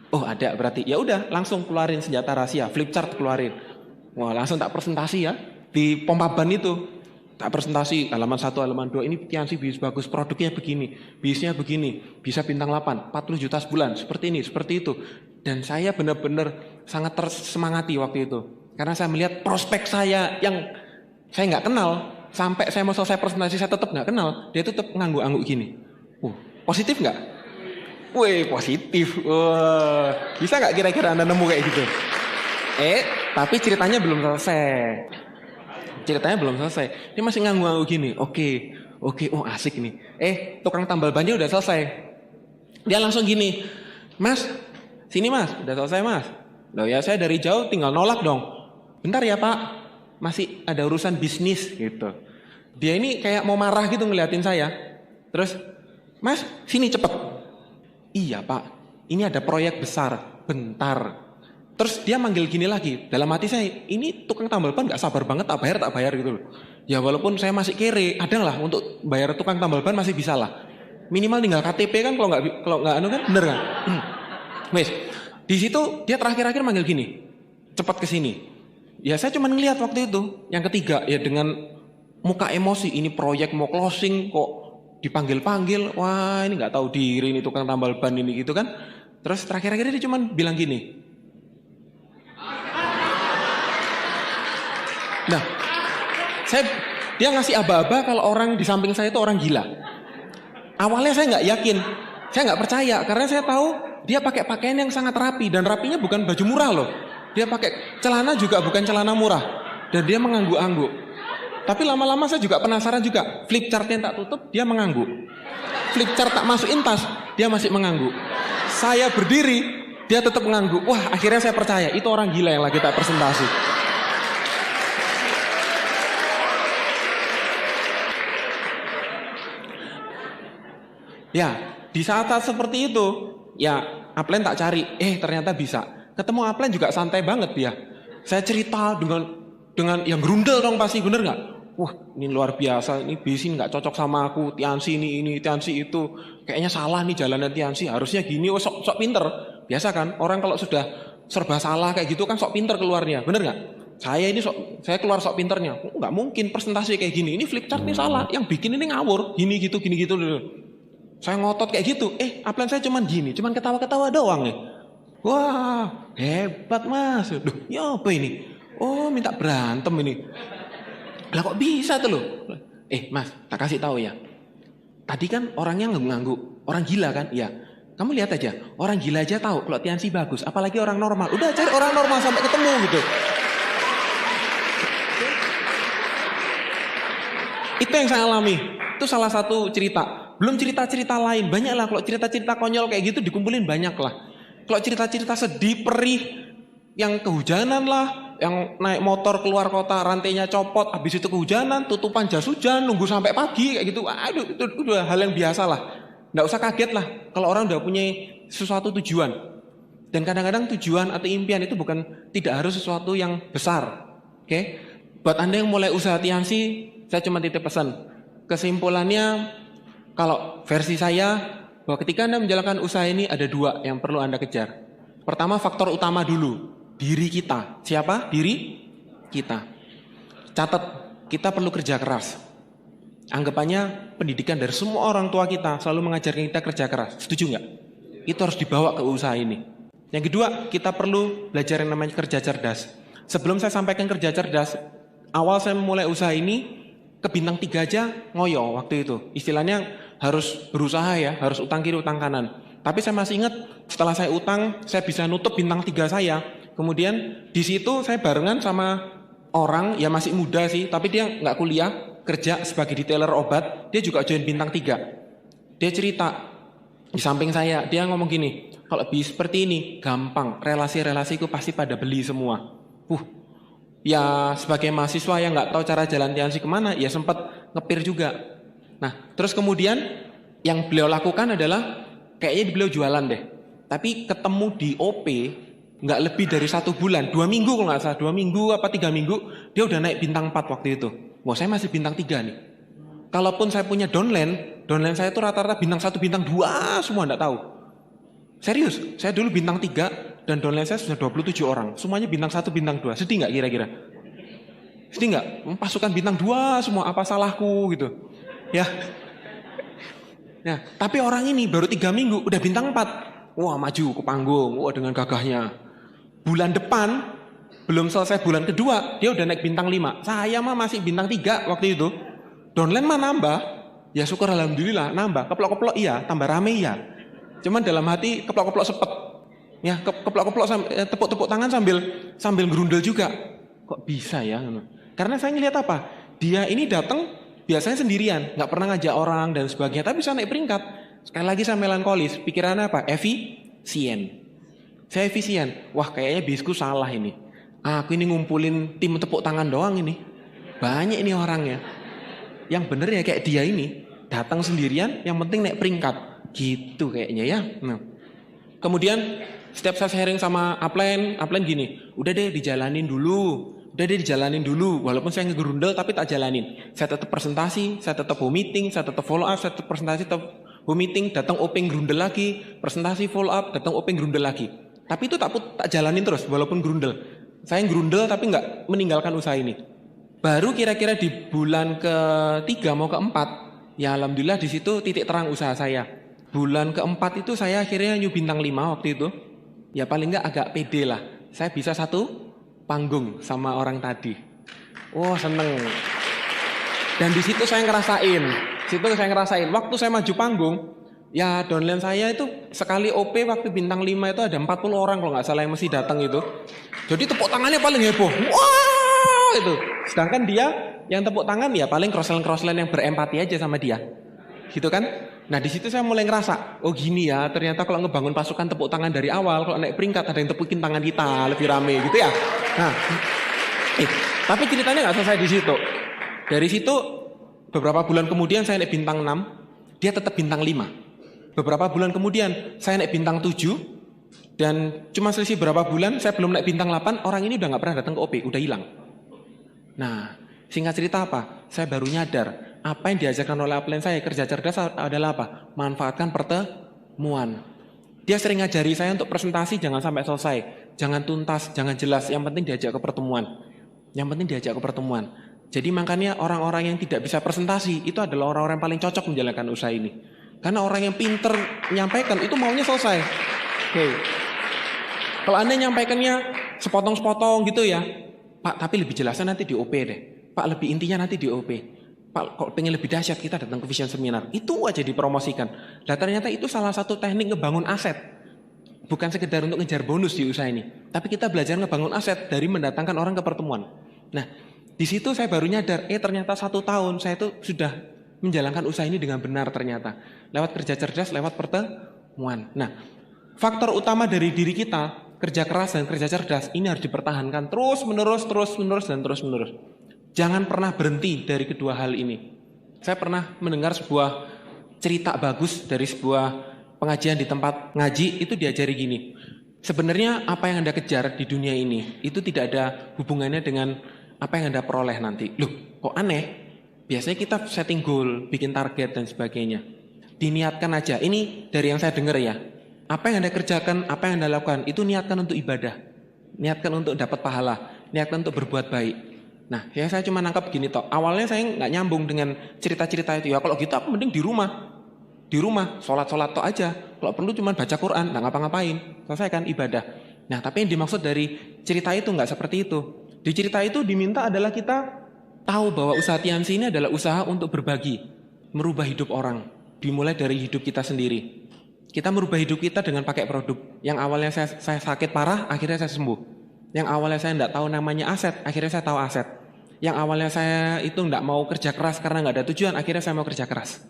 Oh ada berarti, ya udah langsung keluarin senjata rahasia, flip chart keluarin. Wah langsung tak presentasi ya, di pompa ban itu. Tak presentasi, halaman 1, halaman 2, ini Tiansi bis bagus, produknya begini, bisnya begini, bisa bintang 8, 40 juta sebulan, seperti ini, seperti itu. Dan saya benar-benar sangat tersemangati waktu itu. Karena saya melihat prospek saya yang saya nggak kenal, sampai saya mau selesai presentasi saya tetap nggak kenal, dia tetap ngangguk-ngangguk gini. Positif nggak? Wih, positif. Wah, bisa nggak kira-kira Anda nemu kayak gitu? Tapi ceritanya belum selesai. Dia masih ngangguk-ngangguk gini. Oke, oh asik nih. Tukang tambal bannya udah selesai. Dia langsung gini, Mas, sini Mas, udah selesai Mas. Loh ya saya dari jauh tinggal nolak dong. Bentar ya Pak, masih ada urusan bisnis gitu. Dia ini kayak mau marah gitu ngeliatin saya. Terus, Mas, sini cepet. Iya Pak, ini ada proyek besar, bentar. Terus dia manggil gini lagi, dalam hati saya, ini tukang tambal ban gak sabar banget, tak bayar gitu loh. Ya walaupun saya masih kere, ada lah untuk bayar tukang tambal ban masih bisa lah. Minimal tinggal KTP kan, kalau nggak anu kan, bener kan? Wes, di situ dia terakhir-akhir manggil gini, cepat ke sini. Ya saya cuma ngeliat waktu itu. Yang ketiga, ya dengan muka emosi, ini proyek mau closing kok dipanggil-panggil, wah ini nggak tahu diri ini tukang tambal ban ini gitu kan. Terus terakhir-akhir dia cuma bilang gini. Nah, dia ngasih aba-aba kalau orang di samping saya itu orang gila. Awalnya saya nggak yakin, saya nggak percaya karena saya tahu dia pakai pakaian yang sangat rapi dan rapinya bukan baju murah loh. Dia pakai celana juga bukan celana murah dan dia mengangguk-angguk. Tapi lama-lama saya juga penasaran juga. Flip chartnya tak tutup, dia mengangguk. Flip chart tak masukin tas, dia masih mengangguk. Saya berdiri, dia tetap mengangguk. Wah, akhirnya saya percaya itu orang gila yang lagi tak presentasi. Ya, di saat-saat seperti itu, ya upline tak cari, ternyata bisa. Ketemu upline juga santai banget dia. Saya cerita dengan yang grundel dong pasti, bener nggak? Wah, ini luar biasa, ini bisnis nggak cocok sama aku, Tiansi ini, Tiansi itu. Kayaknya salah nih jalannya Tiansi, harusnya gini, sok pinter. Biasa kan, orang kalau sudah serba salah kayak gitu kan sok pinter keluarnya, bener nggak? Saya keluar sok pinternya, nggak mungkin presentasi kayak gini, ini flip chart nih salah, yang bikin ini ngawur, gini gitu. Saya ngotot kayak gitu, upline saya cuman gini, cuman ketawa-ketawa doang nih. Wah, hebat Mas. Duh, ya apa ini? Oh, minta berantem ini. Lah kok bisa tuh loh? Mas, tak kasih tahu ya. Tadi kan orangnya ngangguk, orang gila kan? Iya. Kamu lihat aja, orang gila aja tahu kalau Tiansi bagus, apalagi orang normal. Udah cari orang normal sampai ketemu gitu. Itu yang saya alami. Itu salah satu cerita. Belum cerita-cerita lain, banyak lah. Kalau cerita-cerita konyol kayak gitu dikumpulin banyak lah. Kalau cerita-cerita sedih, perih, yang kehujanan lah, yang naik motor keluar kota, rantainya copot, habis itu kehujanan, tutupan jas hujan, nunggu sampai pagi kayak gitu. Aduh, itu udah hal yang biasa lah. Nggak usah kaget lah kalau orang udah punya sesuatu tujuan. Dan kadang-kadang tujuan atau impian itu tidak harus sesuatu yang besar. Oke? Buat Anda yang mulai usaha Tiansi, saya cuma titip pesan. Kesimpulannya, kalau versi saya, bahwa ketika Anda menjalankan usaha ini ada 2 yang perlu Anda kejar. Pertama faktor utama dulu, diri kita. Siapa? Diri kita. Catat, kita perlu kerja keras. Anggapannya pendidikan dari semua orang tua kita selalu mengajarkan kita kerja keras. Setuju nggak? Itu harus dibawa ke usaha ini. Yang kedua, kita perlu belajar yang namanya kerja cerdas. Sebelum saya sampaikan kerja cerdas, awal saya memulai usaha ini, ke bintang 3 aja ngoyo waktu itu. Istilahnya harus berusaha ya, harus utang kiri utang kanan. Tapi saya masih ingat setelah saya utang, saya bisa nutup bintang 3 saya. Kemudian di situ saya barengan sama orang, ya masih muda sih, tapi dia nggak kuliah, kerja sebagai detailer obat, dia juga join bintang 3. Dia cerita, di samping saya, dia ngomong gini, kalau bisnis seperti ini, gampang, relasi-relasiku pasti pada beli semua. Ya sebagai mahasiswa yang nggak tahu cara jalan tiansi kemana, ya sempat ngepir juga. Nah, terus kemudian yang beliau lakukan adalah, kayaknya beliau jualan deh. Tapi ketemu di OP, nggak lebih dari 1 bulan, 2 minggu kalau nggak salah, 2 minggu apa 3 minggu, dia udah naik bintang 4 waktu itu. Wah, saya masih bintang 3 nih. Kalaupun saya punya downline saya itu rata-rata bintang 1, bintang 2 semua nggak tahu. Serius, saya dulu bintang 3 dan downline saya sudah 27 orang. Semuanya bintang 1, bintang 2. Sedih nggak kira-kira? Sedih nggak? Pasukan bintang 2 semua, apa salahku gitu. Ya. Nah, tapi orang ini baru 3 minggu udah bintang 4. Wah, maju ke panggung, wah dengan gagahnya. Bulan depan, belum selesai bulan kedua, dia udah naik bintang 5. Saya mah masih bintang 3 waktu itu. Downline mah nambah, ya syukur alhamdulillah nambah. Keplok-keplok iya, tambah rame iya. Cuman dalam hati keplok-keplok sepet. Ya, keplok-keplok tepuk-tepuk tangan sambil gerundel juga. Kok bisa ya? Karena saya ngelihat apa? Dia ini datang biasanya sendirian, nggak pernah ngajak orang dan sebagainya, tapi bisa naik peringkat. Sekali lagi saya melankolis, pikirannya apa? Efisien. Saya efisien. Wah, kayaknya bisku salah ini. Aku ini ngumpulin tim tepuk tangan doang ini. Banyak ini orangnya. Yang bener ya kayak dia ini, datang sendirian, yang penting naik peringkat. Gitu kayaknya ya. Nah. Kemudian setiap saya sharing sama upline gini, udah deh dijalanin dulu. Walaupun saya ngegerundel tapi tak jalanin. Saya tetap presentasi, saya tetap home meeting, saya tetap follow up, saya tetap presentasi, tetap home meeting, datang openg gerundel lagi, presentasi follow up, datang openg gerundel lagi. Tapi itu tak jalanin terus walaupun gerundel. Saya gerundel tapi nggak meninggalkan usaha ini. Baru kira-kira di bulan ke-3 mau ke-4, ya alhamdulillah di situ titik terang usaha saya. Bulan ke-4 itu saya akhirnya new bintang 5 waktu itu. Ya paling nggak agak pede lah. Saya bisa 1 panggung sama orang tadi. Oh seneng. Dan di situ saya ngerasain. Waktu saya maju panggung, ya downline saya itu sekali OP waktu bintang 5 itu ada 40 orang kalau nggak salah yang mesti datang itu. Jadi tepuk tangannya paling heboh. Wah itu. Sedangkan dia yang tepuk tangan ya paling crossline yang berempati aja sama dia. Gitu kan? Nah di situ saya mulai ngerasa, oh gini ya, ternyata kalau ngebangun pasukan tepuk tangan dari awal, kalau naik peringkat ada yang tepukin tangan kita lebih rame gitu ya. Nah, tapi ceritanya nggak selesai di situ. Dari situ beberapa bulan kemudian saya naik bintang 6, dia tetap bintang 5. Beberapa bulan kemudian saya naik bintang 7, dan cuma selisih berapa bulan saya belum naik bintang 8, orang ini udah nggak pernah datang ke OP, udah hilang. Nah, singkat cerita apa? Saya baru nyadar. Apa yang diajarkan oleh upline saya kerja cerdas adalah apa? Manfaatkan pertemuan. Dia sering ngajari saya untuk presentasi jangan sampai selesai, jangan tuntas, jangan jelas. Yang penting diajak ke pertemuan. Jadi makanya orang-orang yang tidak bisa presentasi itu adalah orang-orang yang paling cocok menjalankan usaha ini. Karena orang yang pinter menyampaikan itu maunya selesai. Oke. Kalau Anda nyampaikannya sepotong-sepotong gitu ya, Pak, tapi lebih jelasnya nanti di OP deh. Pak, lebih intinya nanti di OP. Pak, kalau pengen lebih dahsyat kita datang ke Vision Seminar. Itu aja dipromosikan. Dan ternyata itu salah satu teknik ngebangun aset. Bukan sekedar untuk ngejar bonus di usaha ini. Tapi kita belajar ngebangun aset dari mendatangkan orang ke pertemuan. Nah, di situ saya baru nyadar, ternyata 1 tahun saya itu sudah menjalankan usaha ini dengan benar ternyata. Lewat kerja cerdas, lewat pertemuan. Nah, faktor utama dari diri kita, kerja keras dan kerja cerdas, ini harus dipertahankan terus menerus. Jangan pernah berhenti dari kedua hal ini. Saya pernah mendengar sebuah cerita bagus dari sebuah pengajian di tempat ngaji, itu diajari gini. Sebenarnya apa yang Anda kejar di dunia ini, itu tidak ada hubungannya dengan apa yang Anda peroleh nanti. Loh, kok aneh? Biasanya kita setting goal, bikin target dan sebagainya. Diniatkan aja, ini dari yang saya dengar ya. Apa yang Anda kerjakan, apa yang Anda lakukan, itu niatkan untuk ibadah. Niatkan untuk dapat pahala, niatkan untuk berbuat baik. Nah, ya saya cuma nangkap gini toh. Awalnya saya nggak nyambung dengan cerita-cerita itu. Ya kalau gitu aku mending di rumah. Di rumah, sholat-sholat toh aja. Kalau perlu cuma baca Quran, nggak ngapa-ngapain. Selesaikan ibadah. Nah, tapi yang dimaksud dari cerita itu nggak seperti itu. Di cerita itu diminta adalah kita tahu bahwa usaha Tiansi ini adalah usaha untuk berbagi, merubah hidup orang. Dimulai dari hidup kita sendiri. Kita merubah hidup kita dengan pakai produk. Yang awalnya saya sakit parah, akhirnya saya sembuh. Yang awalnya saya tidak tahu namanya aset, akhirnya saya tahu aset. Yang awalnya saya itu tidak mau kerja keras karena nggak ada tujuan, akhirnya saya mau kerja keras.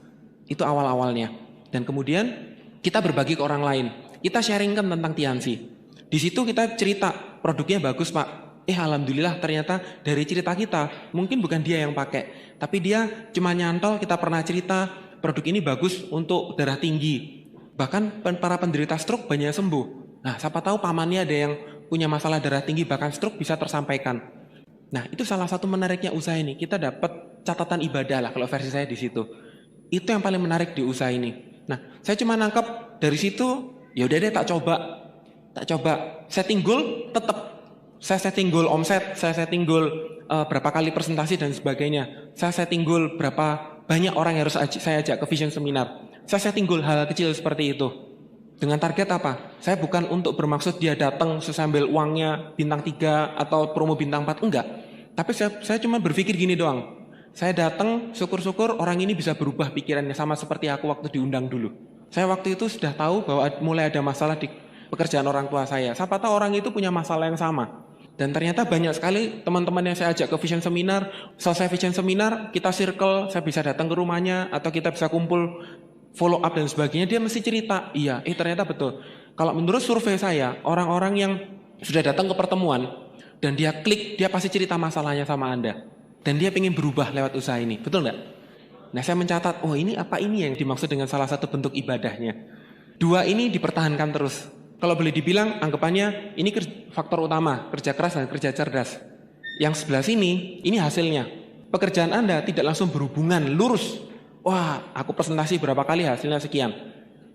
Itu awal-awalnya. Dan kemudian kita berbagi ke orang lain. Kita sharingkan tentang Tiansi. Di situ kita cerita, produknya bagus Pak. Alhamdulillah ternyata dari cerita kita, mungkin bukan dia yang pakai. Tapi dia cuma nyantol, kita pernah cerita, produk ini bagus untuk darah tinggi. Bahkan para penderita stroke banyak yang sembuh. Nah, siapa tahu pamannya ada yang punya masalah darah tinggi, bahkan stroke bisa tersampaikan. Nah, itu salah satu menariknya usaha ini. Kita dapat catatan ibadah lah kalau versi saya di situ. Itu yang paling menarik di usaha ini. Nah, saya cuma nangkap dari situ, ya udah deh tak coba. Setting goal tetap. Saya setting goal omset, saya setting goal berapa kali presentasi dan sebagainya. Saya setting goal berapa banyak orang yang harus saya ajak ke vision seminar. Saya setting goal hal kecil seperti itu. Dengan target apa? Saya bukan untuk bermaksud dia datang sesambil uangnya bintang 3 atau promo bintang 4, enggak. Tapi saya cuma berpikir gini doang. Saya datang, syukur-syukur orang ini bisa berubah pikirannya sama seperti aku waktu diundang dulu. Saya waktu itu sudah tahu bahwa mulai ada masalah di pekerjaan orang tua saya. Siapa tahu orang itu punya masalah yang sama. Dan ternyata banyak sekali teman-teman yang saya ajak ke vision seminar. Selesai vision seminar, kita circle, saya bisa datang ke rumahnya atau kita bisa kumpul follow up dan sebagainya, dia mesti cerita, iya, ternyata betul. Kalau menurut survei saya, orang-orang yang sudah datang ke pertemuan dan dia klik, dia pasti cerita masalahnya sama Anda. Dan dia ingin berubah lewat usaha ini, betul nggak? Nah, saya mencatat, ini apa ini yang dimaksud dengan salah satu bentuk ibadahnya. 2 ini dipertahankan terus. Kalau boleh dibilang, anggapannya ini faktor utama, kerja keras dan kerja cerdas. Yang sebelah sini, ini hasilnya. Pekerjaan Anda tidak langsung berhubungan lurus. Wah, aku presentasi berapa kali hasilnya sekian.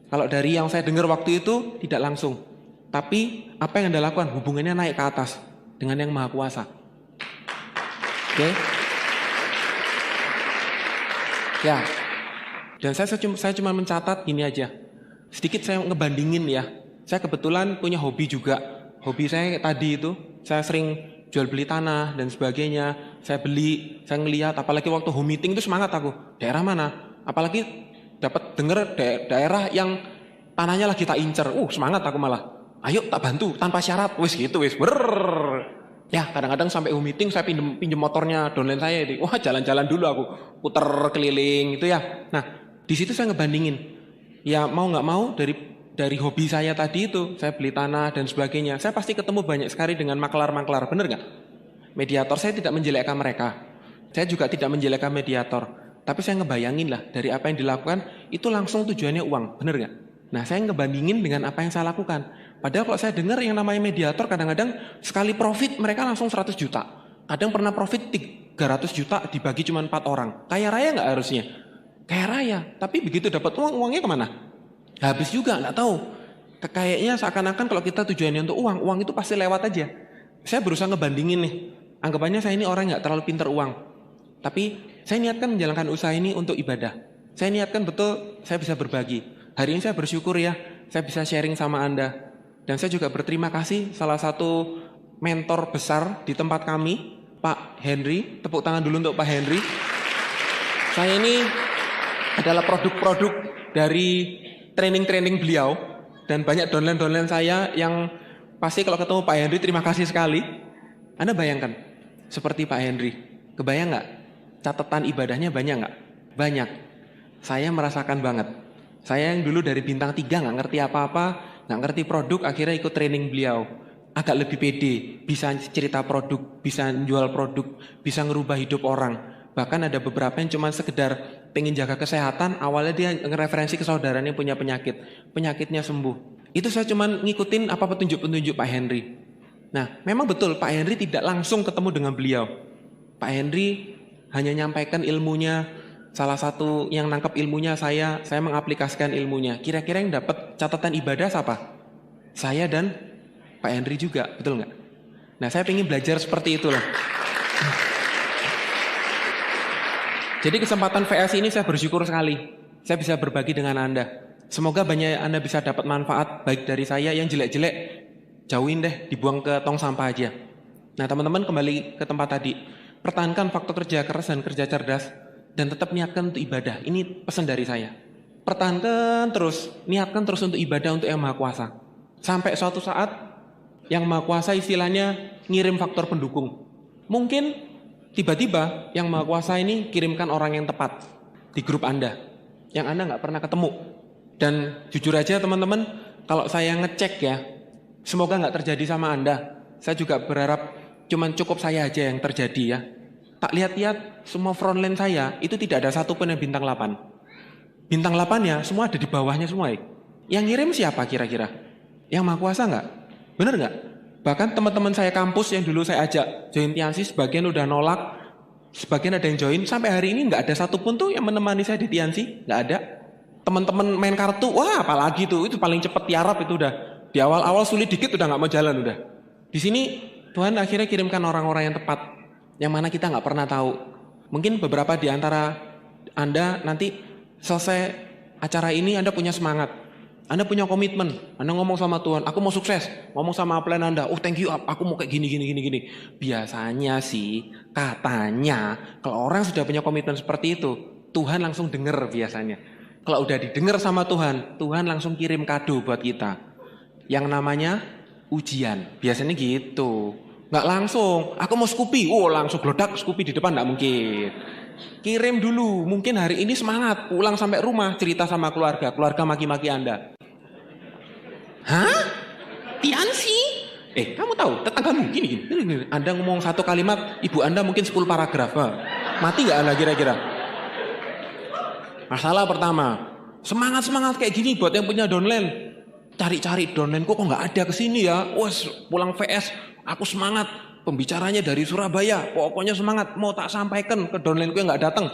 Kalau dari yang saya dengar waktu itu tidak langsung. Tapi apa yang Anda lakukan? Hubungannya naik ke atas dengan yang Maha Kuasa. Oke? Ya. Dan saya cuma mencatat gini aja. Sedikit saya ngebandingin ya. Saya kebetulan punya hobi juga. Hobi saya tadi itu, saya sering jual beli tanah dan sebagainya. Saya beli, saya ngelihat, apalagi waktu home meeting itu semangat aku. Daerah mana? Apalagi dapat dengar daerah yang tanahnya lagi tak incer. Semangat aku malah. Ayo tak bantu tanpa syarat. Wis gitu wis. Ya kadang-kadang sampai home meeting saya pinjem motornya downline saya. Wah jalan-jalan dulu aku puter keliling itu ya. Nah di situ saya ngebandingin. Ya mau nggak mau dari hobi saya tadi itu, saya beli tanah dan sebagainya. Saya pasti ketemu banyak sekali dengan maklar-maklar, bener nggak? Mediator saya tidak menjelekkan mereka. Saya juga tidak menjelekkan mediator. Tapi saya ngebayangin lah, dari apa yang dilakukan, itu langsung tujuannya uang, bener nggak? Nah saya ngebandingin dengan apa yang saya lakukan. Padahal kalau saya dengar yang namanya mediator, kadang-kadang sekali profit mereka langsung 100 juta. Kadang pernah profit 300 juta dibagi cuma 4 orang. Kaya raya nggak harusnya? Kaya raya, tapi begitu dapat uang, uangnya kemana? Habis juga, nggak tahu. Kayaknya seakan-akan kalau kita tujuannya untuk uang, uang itu pasti lewat aja. Saya berusaha ngebandingin nih. Anggapannya saya ini orang nggak terlalu pintar uang. Tapi saya niatkan menjalankan usaha ini untuk ibadah. Saya niatkan betul saya bisa berbagi. Hari ini saya bersyukur ya, saya bisa sharing sama Anda. Dan saya juga berterima kasih salah satu mentor besar di tempat kami, Pak Henry. Tepuk tangan dulu untuk Pak Henry. Saya ini adalah produk-produk dari training-training beliau. Dan banyak downline-downline saya yang pasti kalau ketemu Pak Henry terima kasih sekali. Anda bayangkan, seperti Pak Henry. Kebayang nggak? Catatan ibadahnya banyak nggak? Banyak. Saya merasakan banget. Saya yang dulu dari bintang 3 nggak ngerti apa-apa, nggak ngerti produk, akhirnya ikut training beliau. Agak lebih pede, bisa cerita produk, bisa jual produk, bisa ngerubah hidup orang. Bahkan ada beberapa yang cuma sekedar pengen jaga kesehatan, awalnya dia ngereferensi ke saudaranya yang punya penyakit. Penyakitnya sembuh. Itu saya cuma ngikutin apa petunjuk-petunjuk Pak Henry. Nah, memang betul Pak Henry tidak langsung ketemu dengan beliau. Pak Henry hanya nyampaikan ilmunya. Salah satu yang nangkep ilmunya saya mengaplikasikan ilmunya. Kira-kira yang dapat dapat catatan ibadah siapa? Saya dan Pak Henry juga, betul nggak? Nah, saya ingin belajar seperti itulah. Jadi kesempatan VS ini saya bersyukur sekali. Saya bisa berbagi dengan Anda. Semoga banyak Anda bisa dapat manfaat baik dari saya. Yang jelek-jelek jauhin deh, dibuang ke tong sampah aja. Nah, teman-teman kembali ke tempat tadi. Pertahankan faktor kerja keras dan kerja cerdas dan tetap niatkan untuk ibadah. Ini pesan dari saya. Pertahankan terus, niatkan terus untuk ibadah untuk Yang Maha Kuasa. Sampai suatu saat Yang Maha Kuasa istilahnya ngirim faktor pendukung. Mungkin tiba-tiba Yang Maha Kuasa ini kirimkan orang yang tepat di grup Anda, yang Anda nggak pernah ketemu. Dan jujur aja teman-teman, kalau saya ngecek ya, semoga nggak terjadi sama Anda. Saya juga berharap cuman cukup saya aja yang terjadi ya. Tak lihat-lihat semua frontline saya, itu tidak ada satupun yang bintang 8. Bintang 8-nya semua ada di bawahnya semua ya. Yang ngirim siapa kira-kira? Yang Maha Kuasa nggak? Bener nggak? Bahkan teman-teman saya kampus yang dulu saya ajak join Tiansi, sebagian udah nolak, sebagian ada yang join. Sampai hari ini nggak ada satupun tuh yang menemani saya di Tiansi, nggak ada. Teman-teman main kartu, wah apalagi tuh, itu paling cepet tiarap itu udah. Di awal-awal sulit dikit udah nggak mau jalan udah. Di sini Tuhan akhirnya kirimkan orang-orang yang tepat, yang mana kita nggak pernah tahu. Mungkin beberapa di antara Anda nanti selesai acara ini Anda punya semangat. Anda punya komitmen, Anda ngomong sama Tuhan, aku mau sukses, ngomong sama plan Anda, oh thank you, aku mau kayak gini. Biasanya sih, katanya, kalau orang sudah punya komitmen seperti itu, Tuhan langsung dengar biasanya. Kalau udah didengar sama Tuhan, Tuhan langsung kirim kado buat kita. Yang namanya ujian, biasanya gitu. Nggak langsung, aku mau Scoopy, oh langsung geledak Scoopy di depan, nggak mungkin. Kirim dulu, mungkin hari ini semangat, pulang sampai rumah, cerita sama keluarga maki-maki Anda. Hah? Tiansi? Kamu tahu, tetanggamu gini. Anda ngomong satu kalimat, ibu Anda mungkin 10 paragraf. Mati nggak Anda kira-kira? Masalah pertama, semangat kayak gini buat yang punya downline. Cari-cari downline kok nggak ada kesini ya. Wes, pulang VS, aku semangat. Pembicaranya dari Surabaya, pokoknya semangat. Mau tak sampaikan ke downline ku yang nggak datang.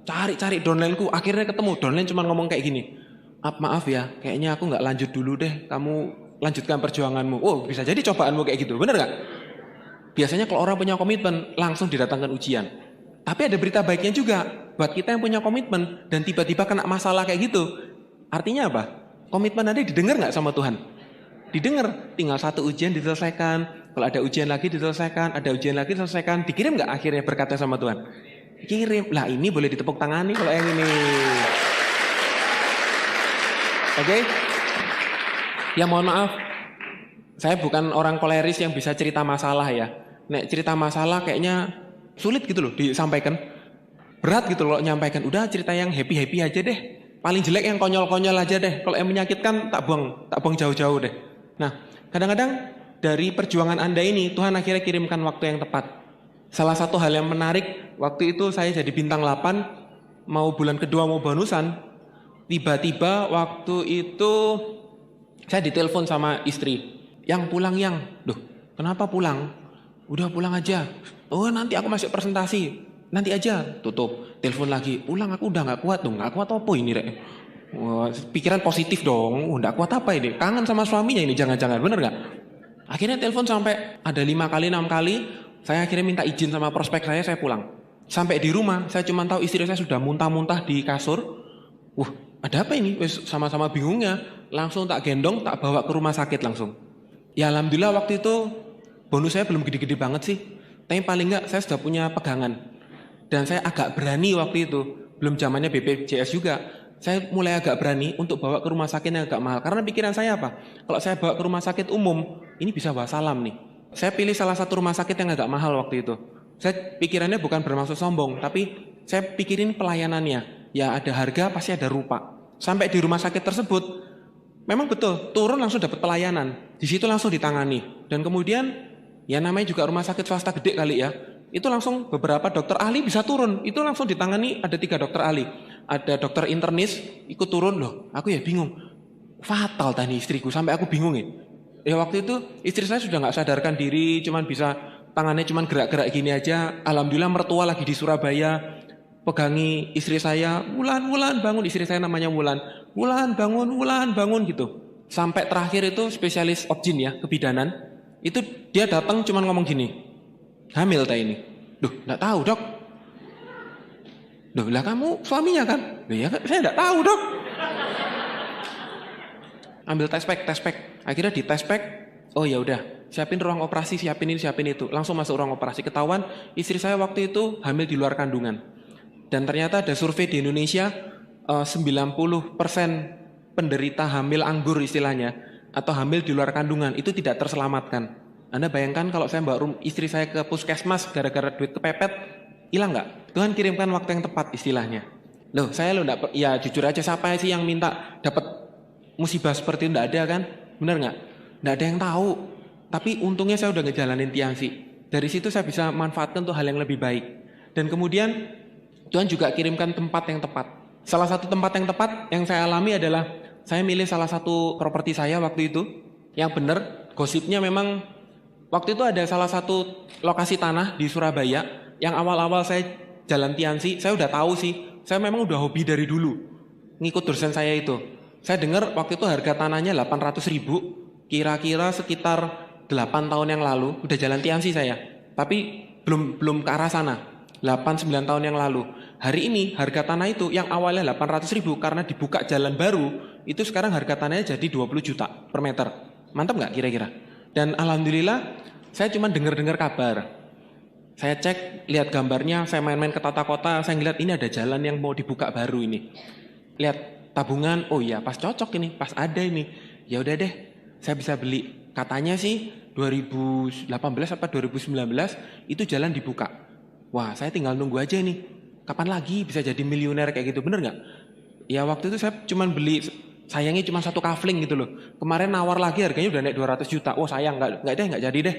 Cari downline ku, akhirnya ketemu. Downline cuma ngomong kayak gini. Maaf ya, kayaknya aku nggak lanjut dulu deh. Kamu lanjutkan perjuanganmu. Oh, bisa jadi cobaanmu kayak gitu, bener nggak? Biasanya kalau orang punya komitmen, langsung didatangkan ujian. Tapi ada berita baiknya juga. Buat kita yang punya komitmen, dan tiba-tiba kena masalah kayak gitu. Artinya apa? Komitmen Anda didengar nggak sama Tuhan? Didengar. Tinggal satu ujian diselesaikan. Kalau ada ujian lagi diselesaikan. Ada ujian lagi diselesaikan. Dikirim nggak akhirnya berkata sama Tuhan? Kirim. Lah ini boleh ditepuk tangani kalau yang ini. Oke? Ya mohon maaf. Saya bukan orang koleris yang bisa cerita masalah ya. Nek cerita masalah kayaknya sulit gitu loh disampaikan. Berat gitu loh nyampaikan. Udah cerita yang happy-happy aja deh. Paling jelek yang konyol-konyol aja deh. Kalau yang menyakitkan tak buang jauh-jauh deh. Nah, kadang-kadang dari perjuangan Anda ini Tuhan akhirnya kirimkan waktu yang tepat. Salah satu hal yang menarik, waktu itu saya jadi bintang 8, mau bulan kedua mau bonusan. Tiba-tiba waktu itu saya ditelepon sama istri. Yang pulang yang, loh kenapa pulang? Udah pulang aja. Oh nanti aku masih presentasi. Nanti aja, tutup. Telepon lagi, pulang aku udah gak kuat dong. Gak kuat apa ini rek? Wah, pikiran positif dong. Gak kuat apa ini? Kangen sama suaminya ini jangan-jangan, bener gak? Akhirnya telepon sampai ada 5 kali, 6 kali. Saya akhirnya minta izin sama prospek saya pulang. Sampai di rumah, saya cuma tahu istri saya sudah muntah-muntah di kasur. Wah, ada apa ini? Sama-sama bingungnya. Langsung tak gendong, tak bawa ke rumah sakit langsung. Ya alhamdulillah waktu itu bonus saya belum gede-gede banget sih. Tapi paling enggak saya sudah punya pegangan. Dan saya agak berani waktu itu. Belum zamannya BPJS juga. Saya mulai agak berani untuk bawa ke rumah sakit yang agak mahal. Karena pikiran saya apa? Kalau saya bawa ke rumah sakit umum, ini bisa wassalam nih. Saya pilih salah satu rumah sakit yang agak mahal waktu itu. Saya pikirannya bukan bermaksud sombong, tapi saya pikirin pelayanannya. Ya ada harga, pasti ada rupa. Sampai di rumah sakit tersebut, memang betul, turun langsung dapat pelayanan. Di situ langsung ditangani. Dan kemudian, ya namanya juga rumah sakit swasta gede kali ya. Itu langsung beberapa dokter ahli bisa turun. Itu langsung ditangani, ada 3 dokter ahli. Ada dokter internis, ikut turun loh. Aku ya bingung. Fatal tadi istriku, sampai aku bingung ya. Ya waktu itu istri saya sudah gak sadarkan diri, cuman bisa tangannya cuman gerak-gerak gini aja. Alhamdulillah mertua lagi di Surabaya, pegangi istri saya, Wulan bangun, istri saya namanya Wulan. Wulan bangun gitu. Sampai terakhir itu spesialis obgyn ya, kebidanan. Itu dia datang cuma ngomong gini, hamil tak ini? Duh, enggak tahu dok. Duh, lah kamu suaminya kan? Duh, ya saya enggak tahu dok. Ambil test pack. Akhirnya di test pack, oh ya udah, siapin ruang operasi, siapin ini, siapin itu. Langsung masuk ruang operasi. Ketahuan istri saya waktu itu hamil di luar kandungan. Dan ternyata ada survei di Indonesia, 90% penderita hamil anggur istilahnya, atau hamil di luar kandungan, itu tidak terselamatkan. Anda bayangkan kalau saya bawa istri saya ke puskesmas gara-gara duit kepepet, hilang nggak? Tuhan kirimkan waktu yang tepat istilahnya. Loh, saya enggak, ya jujur aja, siapa sih yang minta dapat musibah seperti itu? Enggak ada kan? Benar nggak? Enggak ada yang tahu. Tapi untungnya saya udah ngejalanin tiansi. Dari situ saya bisa manfaatkan untuk hal yang lebih baik. Dan kemudian Tuhan juga kirimkan tempat yang tepat. Salah satu tempat yang tepat yang saya alami adalah saya milih salah satu properti saya waktu itu. Yang benar, gosipnya memang waktu itu ada salah satu lokasi tanah di Surabaya yang awal-awal saya jalan tiansi, saya udah tahu sih. Saya memang udah hobi dari dulu ngikut dosen saya itu. Saya dengar waktu itu harga tanahnya 800.000, kira-kira sekitar 8 tahun yang lalu, udah jalan tiansi saya. Tapi belum ke arah sana, 8-9 tahun yang lalu. Hari ini harga tanah itu yang awalnya 800.000 karena dibuka jalan baru, itu sekarang harga tanahnya jadi 20 juta per meter. Mantap nggak kira-kira? Dan alhamdulillah saya cuma dengar-dengar kabar. Saya cek, lihat gambarnya, saya main-main ke tata kota, saya ngeliat ini ada jalan yang mau dibuka baru ini. Lihat tabungan, oh iya pas cocok ini, pas ada ini. Ya udah deh, saya bisa beli. Katanya sih 2018 apa 2019 itu jalan dibuka. Wah, saya tinggal nunggu aja nih. Kapan lagi bisa jadi miliuner kayak gitu, bener nggak? Ya waktu itu saya cuma beli, sayangnya cuma satu kafling gitu loh. Kemarin nawar lagi harganya udah naik 200 juta. Oh sayang, nggak jadi deh.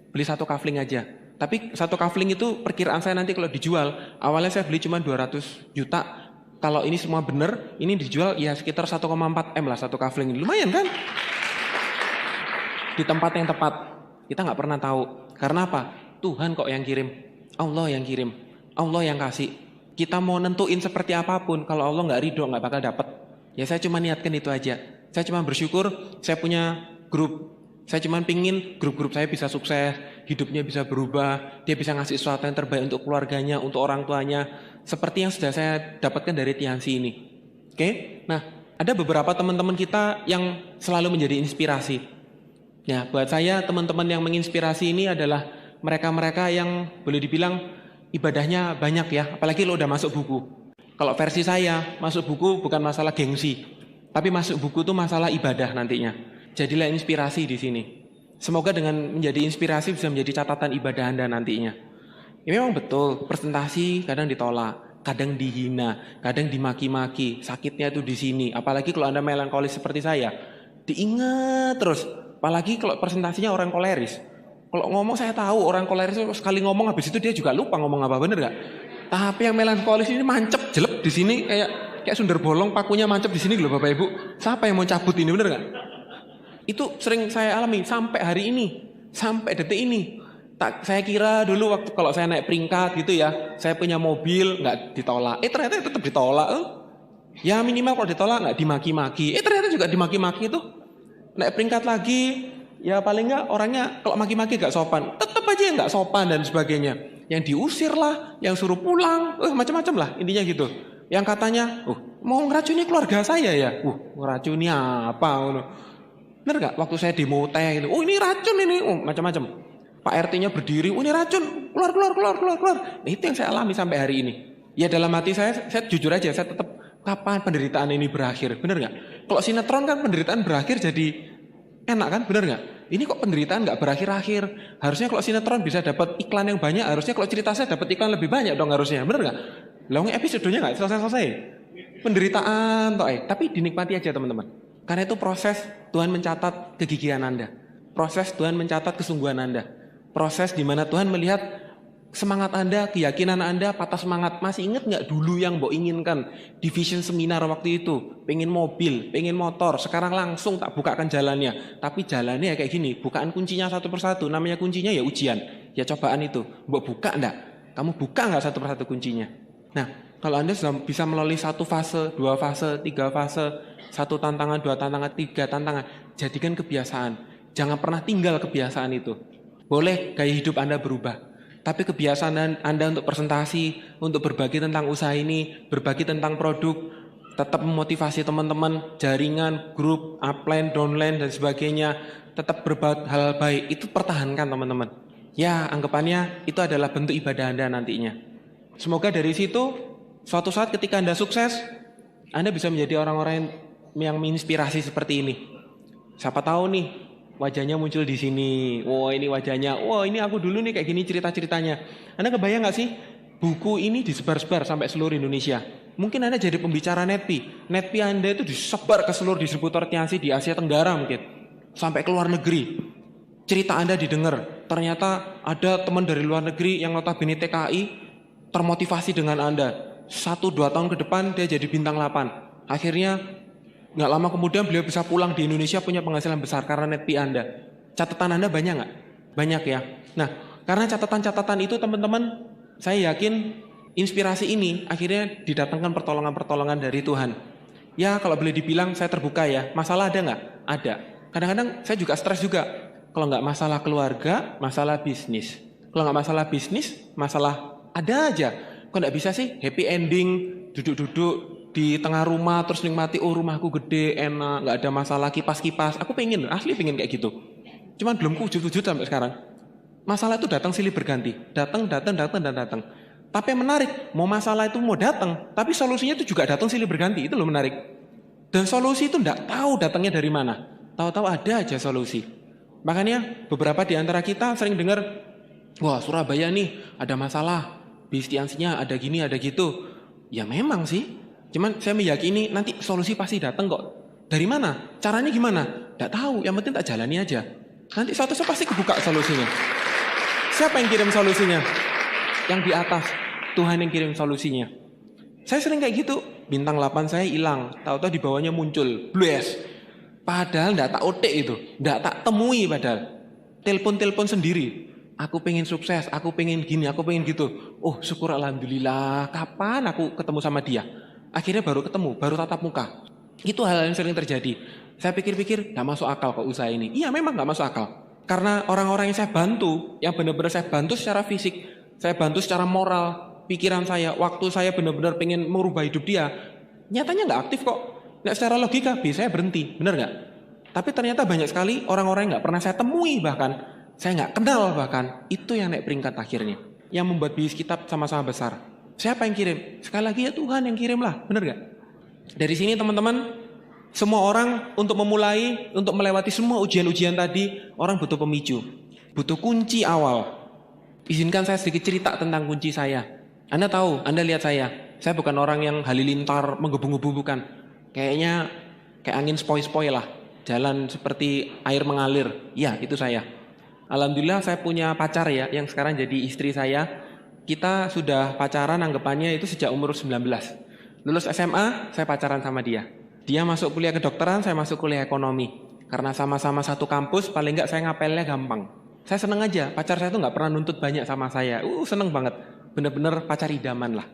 Beli satu kafling aja. Tapi satu kafling itu perkiraan saya nanti kalau dijual, awalnya saya beli cuma 200 juta. Kalau ini semua benar, ini dijual ya sekitar 1,4 M lah satu kafling. Lumayan kan? Di tempat yang tepat. Kita nggak pernah tahu. Karena apa? Tuhan kok yang kirim. Allah yang kirim. Allah yang kasih. Kita mau nentuin seperti apapun, kalau Allah nggak ridho nggak bakal dapat. Ya saya cuma niatkan itu aja. Saya cuma bersyukur saya punya grup. Saya cuma pingin grup-grup saya bisa sukses, hidupnya bisa berubah, dia bisa ngasih sesuatu yang terbaik untuk keluarganya, untuk orang tuanya, seperti yang sudah saya dapatkan dari tiansi ini. Oke? Nah, ada beberapa teman-teman kita yang selalu menjadi inspirasi. Ya, buat saya teman-teman yang menginspirasi ini adalah mereka-mereka yang boleh dibilang ibadahnya banyak ya, apalagi lo udah masuk buku. Kalau versi saya, masuk buku bukan masalah gengsi, tapi masuk buku itu masalah ibadah nantinya. Jadilah inspirasi di sini. Semoga dengan menjadi inspirasi bisa menjadi catatan ibadah Anda nantinya. Ya memang betul, presentasi kadang ditolak, kadang dihina, kadang dimaki-maki. Sakitnya itu di sini. Apalagi kalau Anda melankolis seperti saya, diingat terus. Apalagi kalau presentasinya orang koleris. Kalau ngomong saya tahu orang koleris sekali ngomong habis itu dia juga lupa ngomong apa, bener nggak? Tapi yang melankolis ini mancep jelek di sini kayak sundar bolong, pakunya mancep di sini loh Bapak Ibu. Siapa yang mau cabut ini, bener nggak? Itu sering saya alami sampai hari ini, sampai detik ini. Saya kira dulu waktu kalau saya naik peringkat gitu ya, saya punya mobil nggak ditolak. Ternyata tetap ditolak. Ya minimal kalau ditolak nggak dimaki-maki. Ternyata juga dimaki-maki itu. Naik peringkat lagi, ya paling nggak orangnya kalau maki-maki nggak sopan, tetap aja nggak sopan dan sebagainya. Yang diusir lah, yang suruh pulang, macam-macam lah intinya gitu. Yang katanya, mau ngeracuni keluarga saya ya, ngeracuni apa? Bener gak? Waktu saya demo teh gitu, ini racun ini, macam-macam. Pak RT-nya berdiri, ini racun, keluar. Itu yang saya alami sampai hari ini. Ya dalam hati saya jujur aja, saya tetap kapan penderitaan ini berakhir, bener gak? Kalau sinetron kan penderitaan berakhir jadi enak kan, bener gak? Ini kok penderitaan gak berakhir-akhir? Harusnya kalau sinetron bisa dapat iklan yang banyak, harusnya kalau cerita saya dapat iklan lebih banyak dong harusnya, bener gak? Lalu episodenya gak selesai-selesai. Penderitaan toh, tapi dinikmati aja teman-teman. Karena itu proses Tuhan mencatat kegigihan Anda. Proses Tuhan mencatat kesungguhan Anda. Proses di mana Tuhan melihat semangat Anda, keyakinan Anda, patah semangat. Masih ingat nggak dulu yang Mbok inginkan? Di vision seminar waktu itu. Pengen mobil, pengen motor. Sekarang langsung tak bukakan jalannya. Tapi jalannya kayak gini. Bukaan kuncinya satu persatu. Namanya kuncinya ya ujian. Ya cobaan itu. Mbok buka enggak? Kamu buka nggak satu persatu kuncinya? Nah, Kalau Anda sudah bisa melalui satu fase, dua fase, tiga fase, satu tantangan, dua tantangan, tiga tantangan, jadikan kebiasaan. Jangan pernah tinggal kebiasaan itu. Boleh gaya hidup Anda berubah, tapi kebiasaan Anda untuk presentasi, untuk berbagi tentang usaha ini, berbagi tentang produk, tetap memotivasi teman-teman, jaringan, grup, upline, downline, dan sebagainya, tetap berbuat hal baik, itu pertahankan teman-teman. Ya, anggapannya itu adalah bentuk ibadah Anda nantinya. Semoga dari situ, suatu saat ketika Anda sukses, Anda bisa menjadi orang-orang yang menginspirasi seperti ini. Siapa tahu nih, wajahnya muncul di sini. Wah, ini wajahnya. Wah, ini aku dulu nih kayak gini cerita-ceritanya. Anda kebayang nggak sih? Buku ini disebar-sebar sampai seluruh Indonesia. Mungkin Anda jadi pembicara Netpi. Netpi Anda itu disebar ke seluruh distributor Tianxi di Asia Tenggara mungkin. Sampai ke luar negeri. Cerita Anda didengar. Ternyata ada teman dari luar negeri yang notabene TKI termotivasi dengan Anda. 1-2 tahun ke depan dia jadi bintang 8. Akhirnya nggak lama kemudian beliau bisa pulang di Indonesia punya penghasilan besar karena Netpi Anda. Catatan Anda banyak nggak? Banyak ya. Nah, karena catatan-catatan itu teman-teman, saya yakin inspirasi ini akhirnya didatangkan pertolongan-pertolongan dari Tuhan. Ya kalau boleh dibilang saya terbuka ya. Masalah ada nggak? Ada. Kadang-kadang saya juga stres juga. Kalau nggak masalah keluarga, masalah bisnis. Kalau nggak masalah bisnis, masalah ada aja. Kok nggak bisa sih happy ending, duduk-duduk di tengah rumah terus nikmati, oh rumahku gede, enak, nggak ada masalah kipas-kipas. Aku asli pengen kayak gitu. Cuman belum wujud-wujud sampai sekarang. Masalah itu datang silih berganti, datang. Tapi yang menarik, mau masalah itu mau datang, tapi solusinya itu juga datang silih berganti, itu loh menarik. Dan solusi itu nggak tahu datangnya dari mana, tahu-tahu ada aja solusi. Makanya beberapa di antara kita sering dengar, wah Surabaya nih ada masalah. Bis Tianxinya ada gini, ada gitu. Ya memang sih. Cuman saya meyakini nanti solusi pasti datang kok. Dari mana? Caranya gimana? Tidak tahu. Yang penting tak jalani aja. Nanti suatu saat pasti kebuka solusinya. Siapa yang kirim solusinya? Yang di atas. Tuhan yang kirim solusinya. Saya sering kayak gitu. Bintang 8 saya hilang. Tahu-tahu di bawahnya muncul. Bless. Padahal tidak tak otek itu. Tidak tak temui padahal. Telepon-telepon sendiri. Aku pengen sukses, aku pengen gini, aku pengen gitu. Oh syukur alhamdulillah, kapan aku ketemu sama dia? Akhirnya baru ketemu, baru tatap muka. Itu hal yang sering terjadi. Saya pikir-pikir, gak masuk akal kok usaha ini. Iya memang gak masuk akal. Karena orang-orang yang saya bantu, yang benar-benar saya bantu secara fisik, saya bantu secara moral, pikiran saya, waktu saya benar-benar pengen merubah hidup dia, nyatanya gak aktif kok. Nggak secara logika, biasanya berhenti, benar gak? Tapi ternyata banyak sekali orang-orang yang gak pernah saya temui bahkan. Saya nggak kenal bahkan, itu yang naik peringkat akhirnya. Yang membuat bisnis kita sama-sama besar. Siapa yang kirim? Sekali lagi ya Tuhan yang kirim lah, benar gak? Dari sini teman-teman, semua orang untuk memulai, untuk melewati semua ujian-ujian tadi, orang butuh pemicu. Butuh kunci awal. Izinkan saya sedikit cerita tentang kunci saya. Anda tahu, Anda lihat saya bukan orang yang halilintar, menggebu-gebu bukan. Kayaknya kayak angin sepoi-sepoi lah. Jalan seperti air mengalir. Ya, itu saya. Alhamdulillah saya punya pacar ya, yang sekarang jadi istri saya. Kita sudah pacaran anggapannya itu sejak umur 19. Lulus SMA, saya pacaran sama dia. Dia masuk kuliah kedokteran, saya masuk kuliah ekonomi. Karena sama-sama satu kampus, paling enggak saya ngapelnya gampang. Saya seneng aja, pacar saya tuh nggak pernah nuntut banyak sama saya. Seneng banget, bener-bener pacar idaman lah.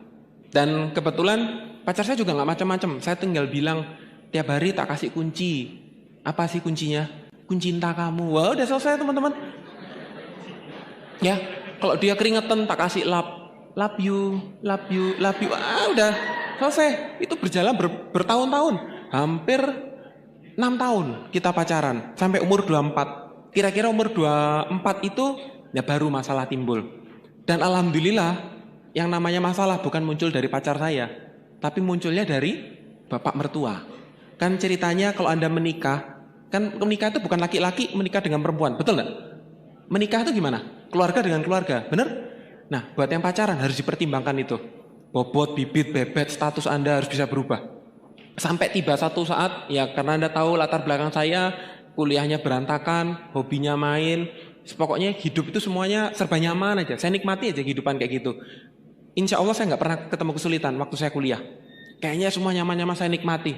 Dan kebetulan pacar saya juga nggak macam-macam. Saya tinggal bilang, tiap hari tak kasih kunci. Apa sih kuncinya? Kunci cinta kamu. Wah udah selesai teman-teman. Ya, kalau dia keringetan tak kasih love you. Udah selesai. Itu berjalan bertahun-tahun. Hampir 6 tahun kita pacaran. Sampai umur 24. Kira-kira umur 24 itu ya baru masalah timbul. Dan alhamdulillah yang namanya masalah bukan muncul dari pacar saya. Tapi munculnya dari bapak mertua. Kan ceritanya kalau Anda menikah, kan menikah itu bukan laki-laki menikah dengan perempuan. Betul nggak? Menikah itu gimana? Keluarga dengan keluarga, bener? Nah, buat yang pacaran harus dipertimbangkan itu. Bobot, bibit, bebet, status Anda harus bisa berubah. Sampai tiba satu saat, ya karena Anda tahu latar belakang saya, kuliahnya berantakan, hobinya main, pokoknya hidup itu semuanya serba nyaman aja. Saya nikmati aja kehidupan kayak gitu. Insya Allah saya nggak pernah ketemu kesulitan waktu saya kuliah. Kayaknya semua nyaman-nyaman saya nikmati.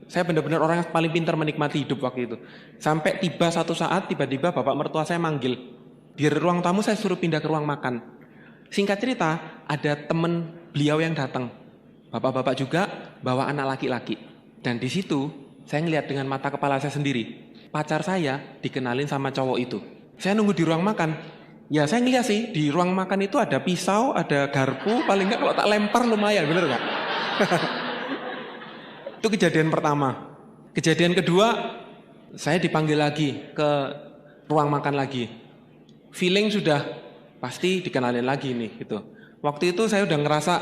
Saya benar-benar orang yang paling pintar menikmati hidup waktu itu. Sampai tiba satu saat, tiba-tiba bapak mertua saya manggil. Di ruang tamu saya suruh pindah ke ruang makan. Singkat cerita, ada teman beliau yang datang. Bapak-bapak juga bawa anak laki-laki. Dan di situ saya ngelihat dengan mata kepala saya sendiri. Pacar saya dikenalin sama cowok itu. Saya nunggu di ruang makan. Ya saya ngeliat sih, di ruang makan itu ada pisau, ada garpu, paling nggak kalau tak lempar lumayan, bener nggak? Itu kejadian pertama. Kejadian kedua, saya dipanggil lagi ke ruang makan lagi. Feeling sudah pasti dikenalin lagi nih gitu. Waktu itu saya udah ngerasa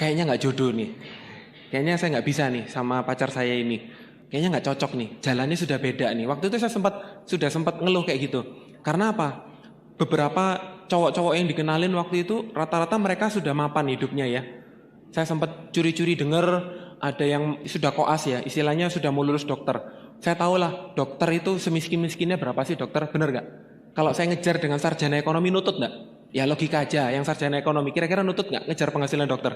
kayaknya nggak jodoh nih. Kayaknya saya nggak bisa nih sama pacar saya ini. Kayaknya nggak cocok nih. Jalannya sudah beda nih. Waktu itu saya sudah sempat ngeluh kayak gitu. Karena apa? Beberapa cowok-cowok yang dikenalin waktu itu rata-rata mereka sudah mapan hidupnya ya. Saya sempat curi-curi dengar ada yang sudah koas ya, istilahnya sudah mau lulus dokter. Saya tahu lah dokter itu semiskin-miskinnya berapa sih dokter, bener gak? Kalau saya ngejar dengan sarjana ekonomi nutut gak? Ya logika aja, yang sarjana ekonomi kira-kira nutut gak ngejar penghasilan dokter?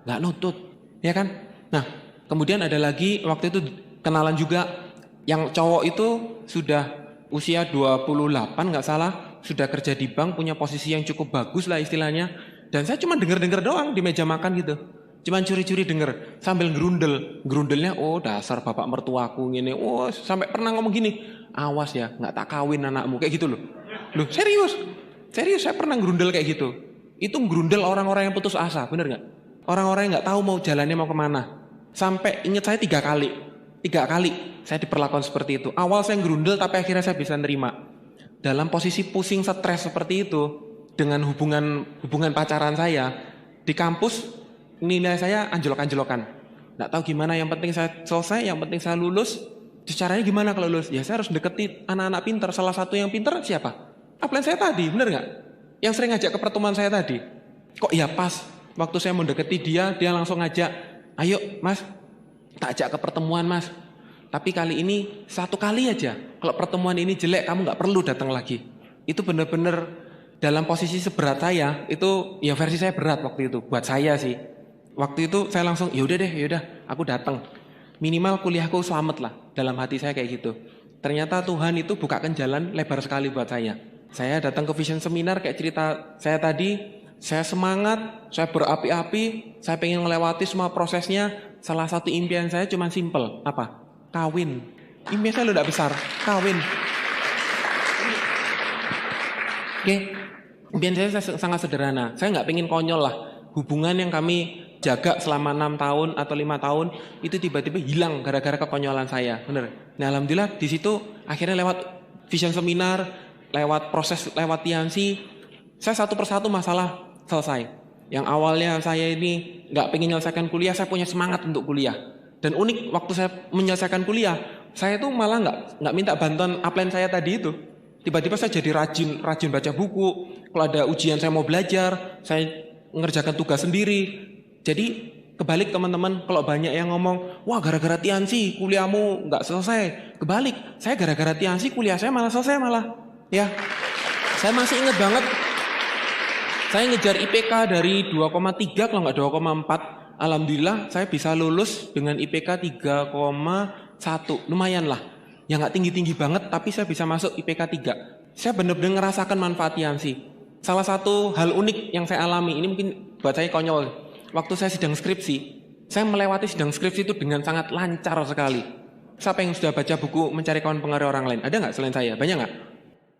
Gak nutut, ya kan? Nah, kemudian ada lagi waktu itu kenalan juga yang cowok itu sudah usia 28 gak salah, sudah kerja di bank, punya posisi yang cukup bagus lah istilahnya. Dan saya cuma denger-denger doang di meja makan gitu. Cuman curi-curi denger sambil gerundel. Gerundelnya, oh dasar bapak mertuaku gini. Oh sampai pernah ngomong gini, awas ya nggak tak kawin anakmu, kayak gitu loh. Loh serius saya pernah gerundel kayak gitu. Itu gerundel orang-orang yang putus asa, bener nggak? Orang-orang yang nggak tahu mau jalannya mau kemana. Sampai inget saya 3 kali saya diperlakukan seperti itu. Awal saya gerundel tapi akhirnya saya bisa nerima. Dalam posisi pusing stres seperti itu, dengan hubungan pacaran saya di kampus, nilai saya anjlok-anjlokan. Nggak tahu gimana, yang penting saya selesai, yang penting saya lulus. Caranya gimana kalau lulus? Ya saya harus deketi anak-anak pintar. Salah satu yang pintar siapa? Upline saya tadi, bener nggak? Yang sering ngajak ke pertemuan saya tadi. Kok ya pas waktu saya mau deketi dia langsung ngajak, ayo mas, tak ajak ke pertemuan mas. Tapi kali ini 1 kali aja. Kalau pertemuan ini jelek, kamu nggak perlu datang lagi. Itu bener-bener dalam posisi seberat saya, itu ya versi saya berat waktu itu. Buat saya sih. Waktu itu saya langsung, yaudah aku datang. Minimal kuliahku selamat lah. Dalam hati saya kayak gitu. Ternyata Tuhan itu bukakan jalan lebar sekali buat saya. Saya datang ke Vision Seminar kayak cerita saya tadi. Saya semangat, saya berapi-api, saya pengen melewati semua prosesnya. Salah satu impian saya cuma simple. Apa? Kawin. Impian saya udah besar. Kawin. Oke. Impian saya sangat sederhana. Saya nggak pengen konyol lah. Hubungan yang kami jaga selama 6 tahun atau 5 tahun itu tiba-tiba hilang gara-gara kekonyolan saya. Bener. Nah alhamdulillah di situ akhirnya lewat Vision Seminar, lewat proses, lewat tiansi, saya satu persatu masalah selesai. Yang awalnya saya ini nggak pengen menyelesaikan kuliah, saya punya semangat untuk kuliah. Dan unik, waktu saya menyelesaikan kuliah, saya tuh malah nggak minta bantuan upline saya tadi itu. Tiba-tiba saya jadi rajin baca buku. Kalau ada ujian saya mau belajar, saya mengerjakan tugas sendiri. Jadi kebalik teman-teman, kalau banyak yang ngomong, wah gara-gara tiansi kuliahmu nggak selesai. Kebalik, saya gara-gara tiansi kuliah saya malah selesai malah. Ya, saya masih ingat banget. Saya ngejar IPK dari 2,3 kalau nggak 2,4. Alhamdulillah saya bisa lulus dengan IPK 3,1. Lumayan lah. Ya nggak tinggi-tinggi banget tapi saya bisa masuk IPK 3. Saya benar-benar ngerasakan manfaat tiansi. Salah satu hal unik yang saya alami, ini mungkin buat saya konyol. Waktu saya sidang skripsi, saya melewati sidang skripsi itu dengan sangat lancar sekali. Siapa yang sudah baca buku Mencari Kawan Pengaruh Orang Lain? Ada nggak selain saya? Banyak nggak?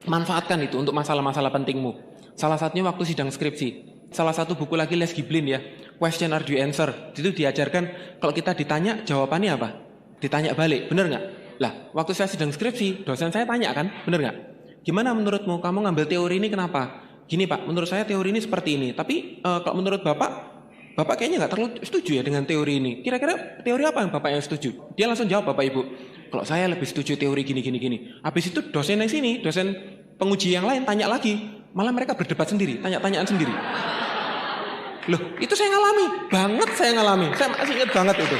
Manfaatkan itu untuk masalah-masalah pentingmu. Salah satunya waktu sidang skripsi. Salah satu buku lagi Les Giblin ya, Question Are You Answer. Itu diajarkan kalau kita ditanya jawabannya apa? Ditanya balik, bener nggak? Lah, waktu saya sidang skripsi, dosen saya tanya kan, bener nggak? Gimana menurutmu? Kamu ngambil teori ini kenapa? Gini Pak, menurut saya teori ini seperti ini. Tapi kalau menurut Bapak kayaknya nggak terlalu setuju ya dengan teori ini. Kira-kira teori apa yang Bapak yang setuju? Dia langsung jawab Bapak Ibu, kalau saya lebih setuju teori gini. Habis itu dosen yang sini, dosen penguji yang lain tanya lagi. Malah mereka berdebat sendiri, tanya-tanyaan sendiri. Loh, itu saya ngalami. Saya masih ingat banget itu.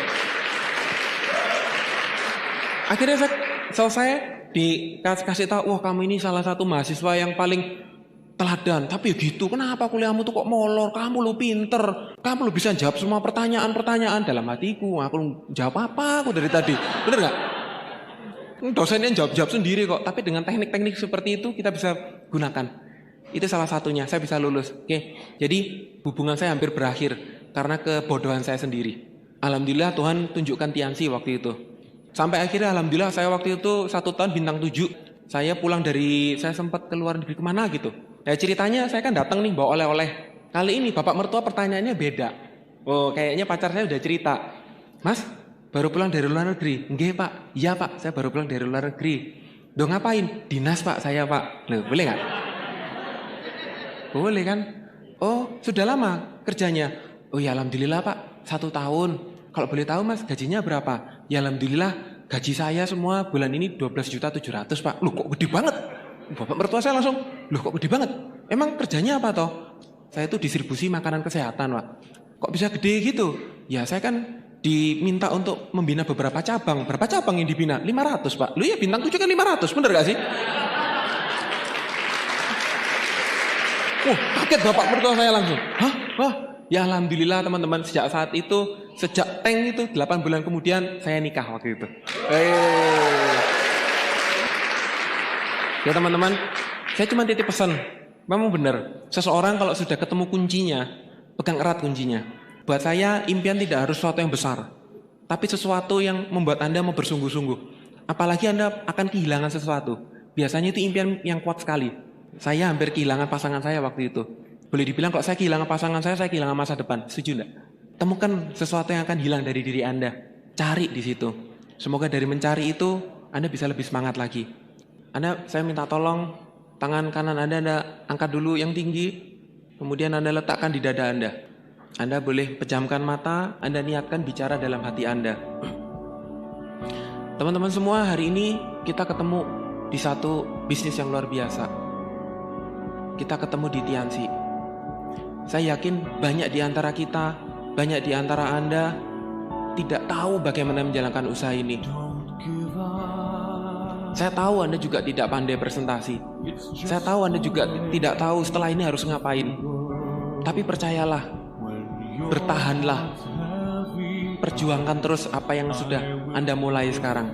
Akhirnya saya selesai dikasih tahu, wah kamu ini salah satu mahasiswa yang paling teladan. Tapi gitu, kenapa kuliahmu tuh kok molor? Kamu lu pinter, kamu lu bisa jawab semua pertanyaan-pertanyaan. Dalam hatiku, aku jawab apa aku dari tadi? Bener nggak? Dosennya jawab sendiri kok. Tapi dengan teknik-teknik seperti itu kita bisa gunakan. Itu salah satunya, saya bisa lulus. Oke, jadi hubungan saya hampir berakhir. karena kebodohan saya sendiri. Alhamdulillah Tuhan tunjukkan Tiansi waktu itu. Sampai akhirnya alhamdulillah saya waktu itu 1 tahun bintang 7. Saya pulang saya sempat keluar negeri kemana gitu. Ya ceritanya saya kan datang nih bawa oleh-oleh. Kali ini bapak mertua pertanyaannya beda. Oh kayaknya pacar saya udah cerita. Mas baru pulang dari luar negeri? Nggih pak. Iya pak saya baru pulang dari luar negeri. Duh ngapain? Dinas pak saya pak. Loh boleh gak? Boleh kan? Oh sudah lama kerjanya? Oh ya alhamdulillah pak 1 tahun. Kalau boleh tahu mas gajinya berapa? Ya alhamdulillah gaji saya semua bulan ini 12.700.000 pak. Loh kok gede banget? Bapak mertua saya langsung, loh kok gede banget? Emang kerjanya apa toh? Saya itu distribusi makanan kesehatan pak. Kok bisa gede gitu? Ya saya kan diminta untuk membina beberapa cabang. Berapa cabang yang dibina? 500 pak. Lu ya bintang 7 kan 500, bener gak sih? Kaget bapak mertua saya langsung. Hah? Wah, ya alhamdulillah teman-teman sejak saat itu, sejak tank itu 8 bulan kemudian saya nikah waktu itu. Ya teman-teman, saya cuma titip pesan. Memang benar, seseorang kalau sudah ketemu kuncinya, pegang erat kuncinya. Buat saya impian tidak harus sesuatu yang besar, tapi sesuatu yang membuat Anda mau bersungguh-sungguh. Apalagi Anda akan kehilangan sesuatu. Biasanya itu impian yang kuat sekali. Saya hampir kehilangan pasangan saya waktu itu. Boleh dibilang kalau saya kehilangan pasangan saya kehilangan masa depan. Setuju enggak? Temukan sesuatu yang akan hilang dari diri Anda. Cari di situ. Semoga dari mencari itu Anda bisa lebih semangat lagi. Saya minta tolong tangan kanan Anda angkat dulu yang tinggi. Kemudian Anda letakkan di dada Anda. Anda boleh pejamkan mata, Anda niatkan bicara dalam hati Anda. Teman-teman semua, hari ini kita ketemu di satu bisnis yang luar biasa. Kita ketemu di Tiansi. Saya yakin banyak di antara kita, banyak di antara Anda tidak tahu bagaimana menjalankan usaha ini. Saya tahu Anda juga tidak pandai presentasi. Saya tahu Anda juga tidak tahu setelah ini harus ngapain. Tapi percayalah, bertahanlah. Perjuangkan terus apa yang sudah Anda mulai sekarang.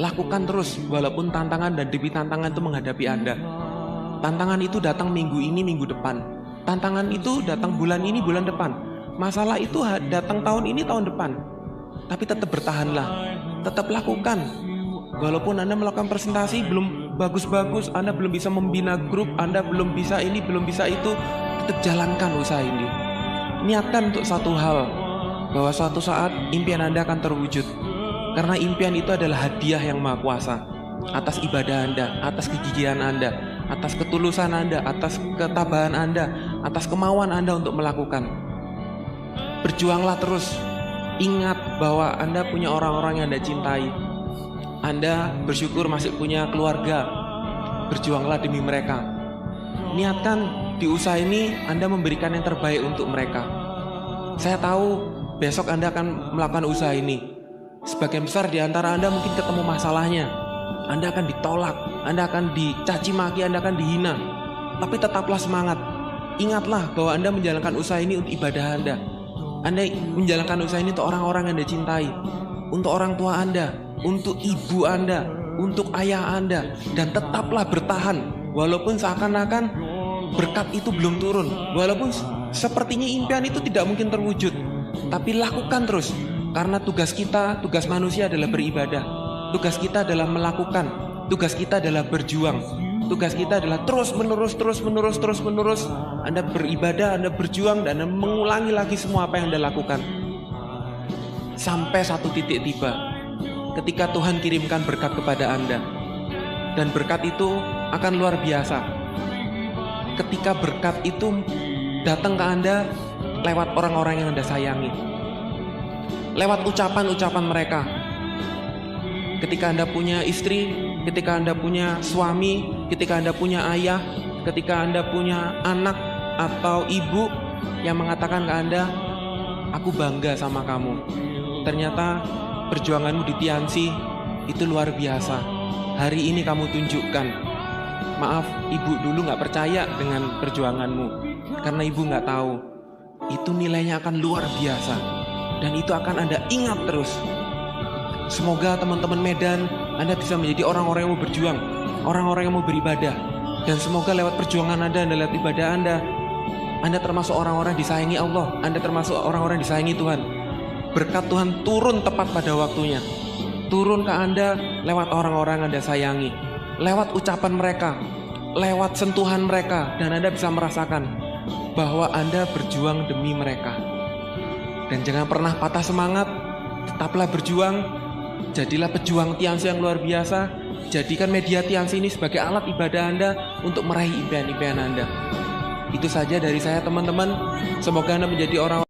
Lakukan terus walaupun tantangan dan demi tantangan itu menghadapi Anda. Tantangan itu datang minggu ini, minggu depan. Tantangan itu datang bulan ini, bulan depan. Masalah itu datang tahun ini, tahun depan. Tapi tetap bertahanlah. Tetap lakukan. Walaupun Anda melakukan presentasi belum bagus-bagus, Anda belum bisa membina grup, Anda belum bisa ini, belum bisa itu, tetap jalankan usaha ini. Niatkan untuk satu hal, bahwa suatu saat impian Anda akan terwujud. Karena impian itu adalah hadiah yang maha kuasa atas ibadah Anda, atas kegigihan Anda, atas ketulusan Anda, atas ketabahan Anda, atas kemauan Anda untuk melakukan. Berjuanglah terus. Ingat bahwa Anda punya orang-orang yang Anda cintai. Anda bersyukur masih punya keluarga. Berjuanglah demi mereka. Niatkan di usaha ini Anda memberikan yang terbaik untuk mereka. Saya tahu besok Anda akan melakukan usaha ini. Sebagian besar di antara Anda mungkin ketemu masalahnya. Anda akan ditolak, Anda akan dicaci maki, Anda akan dihina. Tapi tetaplah semangat. Ingatlah bahwa Anda menjalankan usaha ini untuk ibadah Anda. Anda menjalankan usaha ini untuk orang-orang yang Anda cintai, untuk orang tua Anda, untuk ibu Anda, untuk ayah Anda. Dan tetaplah bertahan. Walaupun seakan-akan berkat itu belum turun, walaupun sepertinya impian itu tidak mungkin terwujud, tapi lakukan terus. Karena tugas kita, tugas manusia adalah beribadah. Tugas kita adalah melakukan. Tugas kita adalah berjuang. Tugas kita adalah terus menerus. Anda beribadah, Anda berjuang, dan Anda mengulangi lagi semua apa yang Anda lakukan. Sampai satu titik tiba ketika Tuhan kirimkan berkat kepada Anda. Dan berkat itu akan luar biasa. Ketika berkat itu datang ke Anda lewat orang-orang yang Anda sayangi, lewat ucapan-ucapan mereka. Ketika Anda punya istri, ketika Anda punya suami, ketika Anda punya ayah, ketika Anda punya anak atau ibu yang mengatakan ke Anda, aku bangga sama kamu. Ternyata perjuanganmu di Tiansi itu luar biasa. Hari ini kamu tunjukkan. Maaf, ibu dulu gak percaya dengan perjuanganmu, karena ibu gak tahu. Itu nilainya akan luar biasa. Dan itu akan Anda ingat terus. Semoga teman-teman Medan, Anda bisa menjadi orang-orang yang mau berjuang, orang-orang yang mau beribadah. Dan semoga lewat perjuangan Anda lewat ibadah Anda termasuk orang-orang disayangi Allah, Anda termasuk orang-orang disayangi Tuhan. Berkat Tuhan turun tepat pada waktunya. Turun ke Anda lewat orang-orang Anda sayangi, lewat ucapan mereka, lewat sentuhan mereka, dan Anda bisa merasakan bahwa Anda berjuang demi mereka. Dan jangan pernah patah semangat, tetaplah berjuang, jadilah pejuang Tiansi yang luar biasa. Jadikan media Tiansi ini sebagai alat ibadah Anda untuk meraih impian-impian Anda. Itu saja dari saya teman-teman. Semoga Anda menjadi orang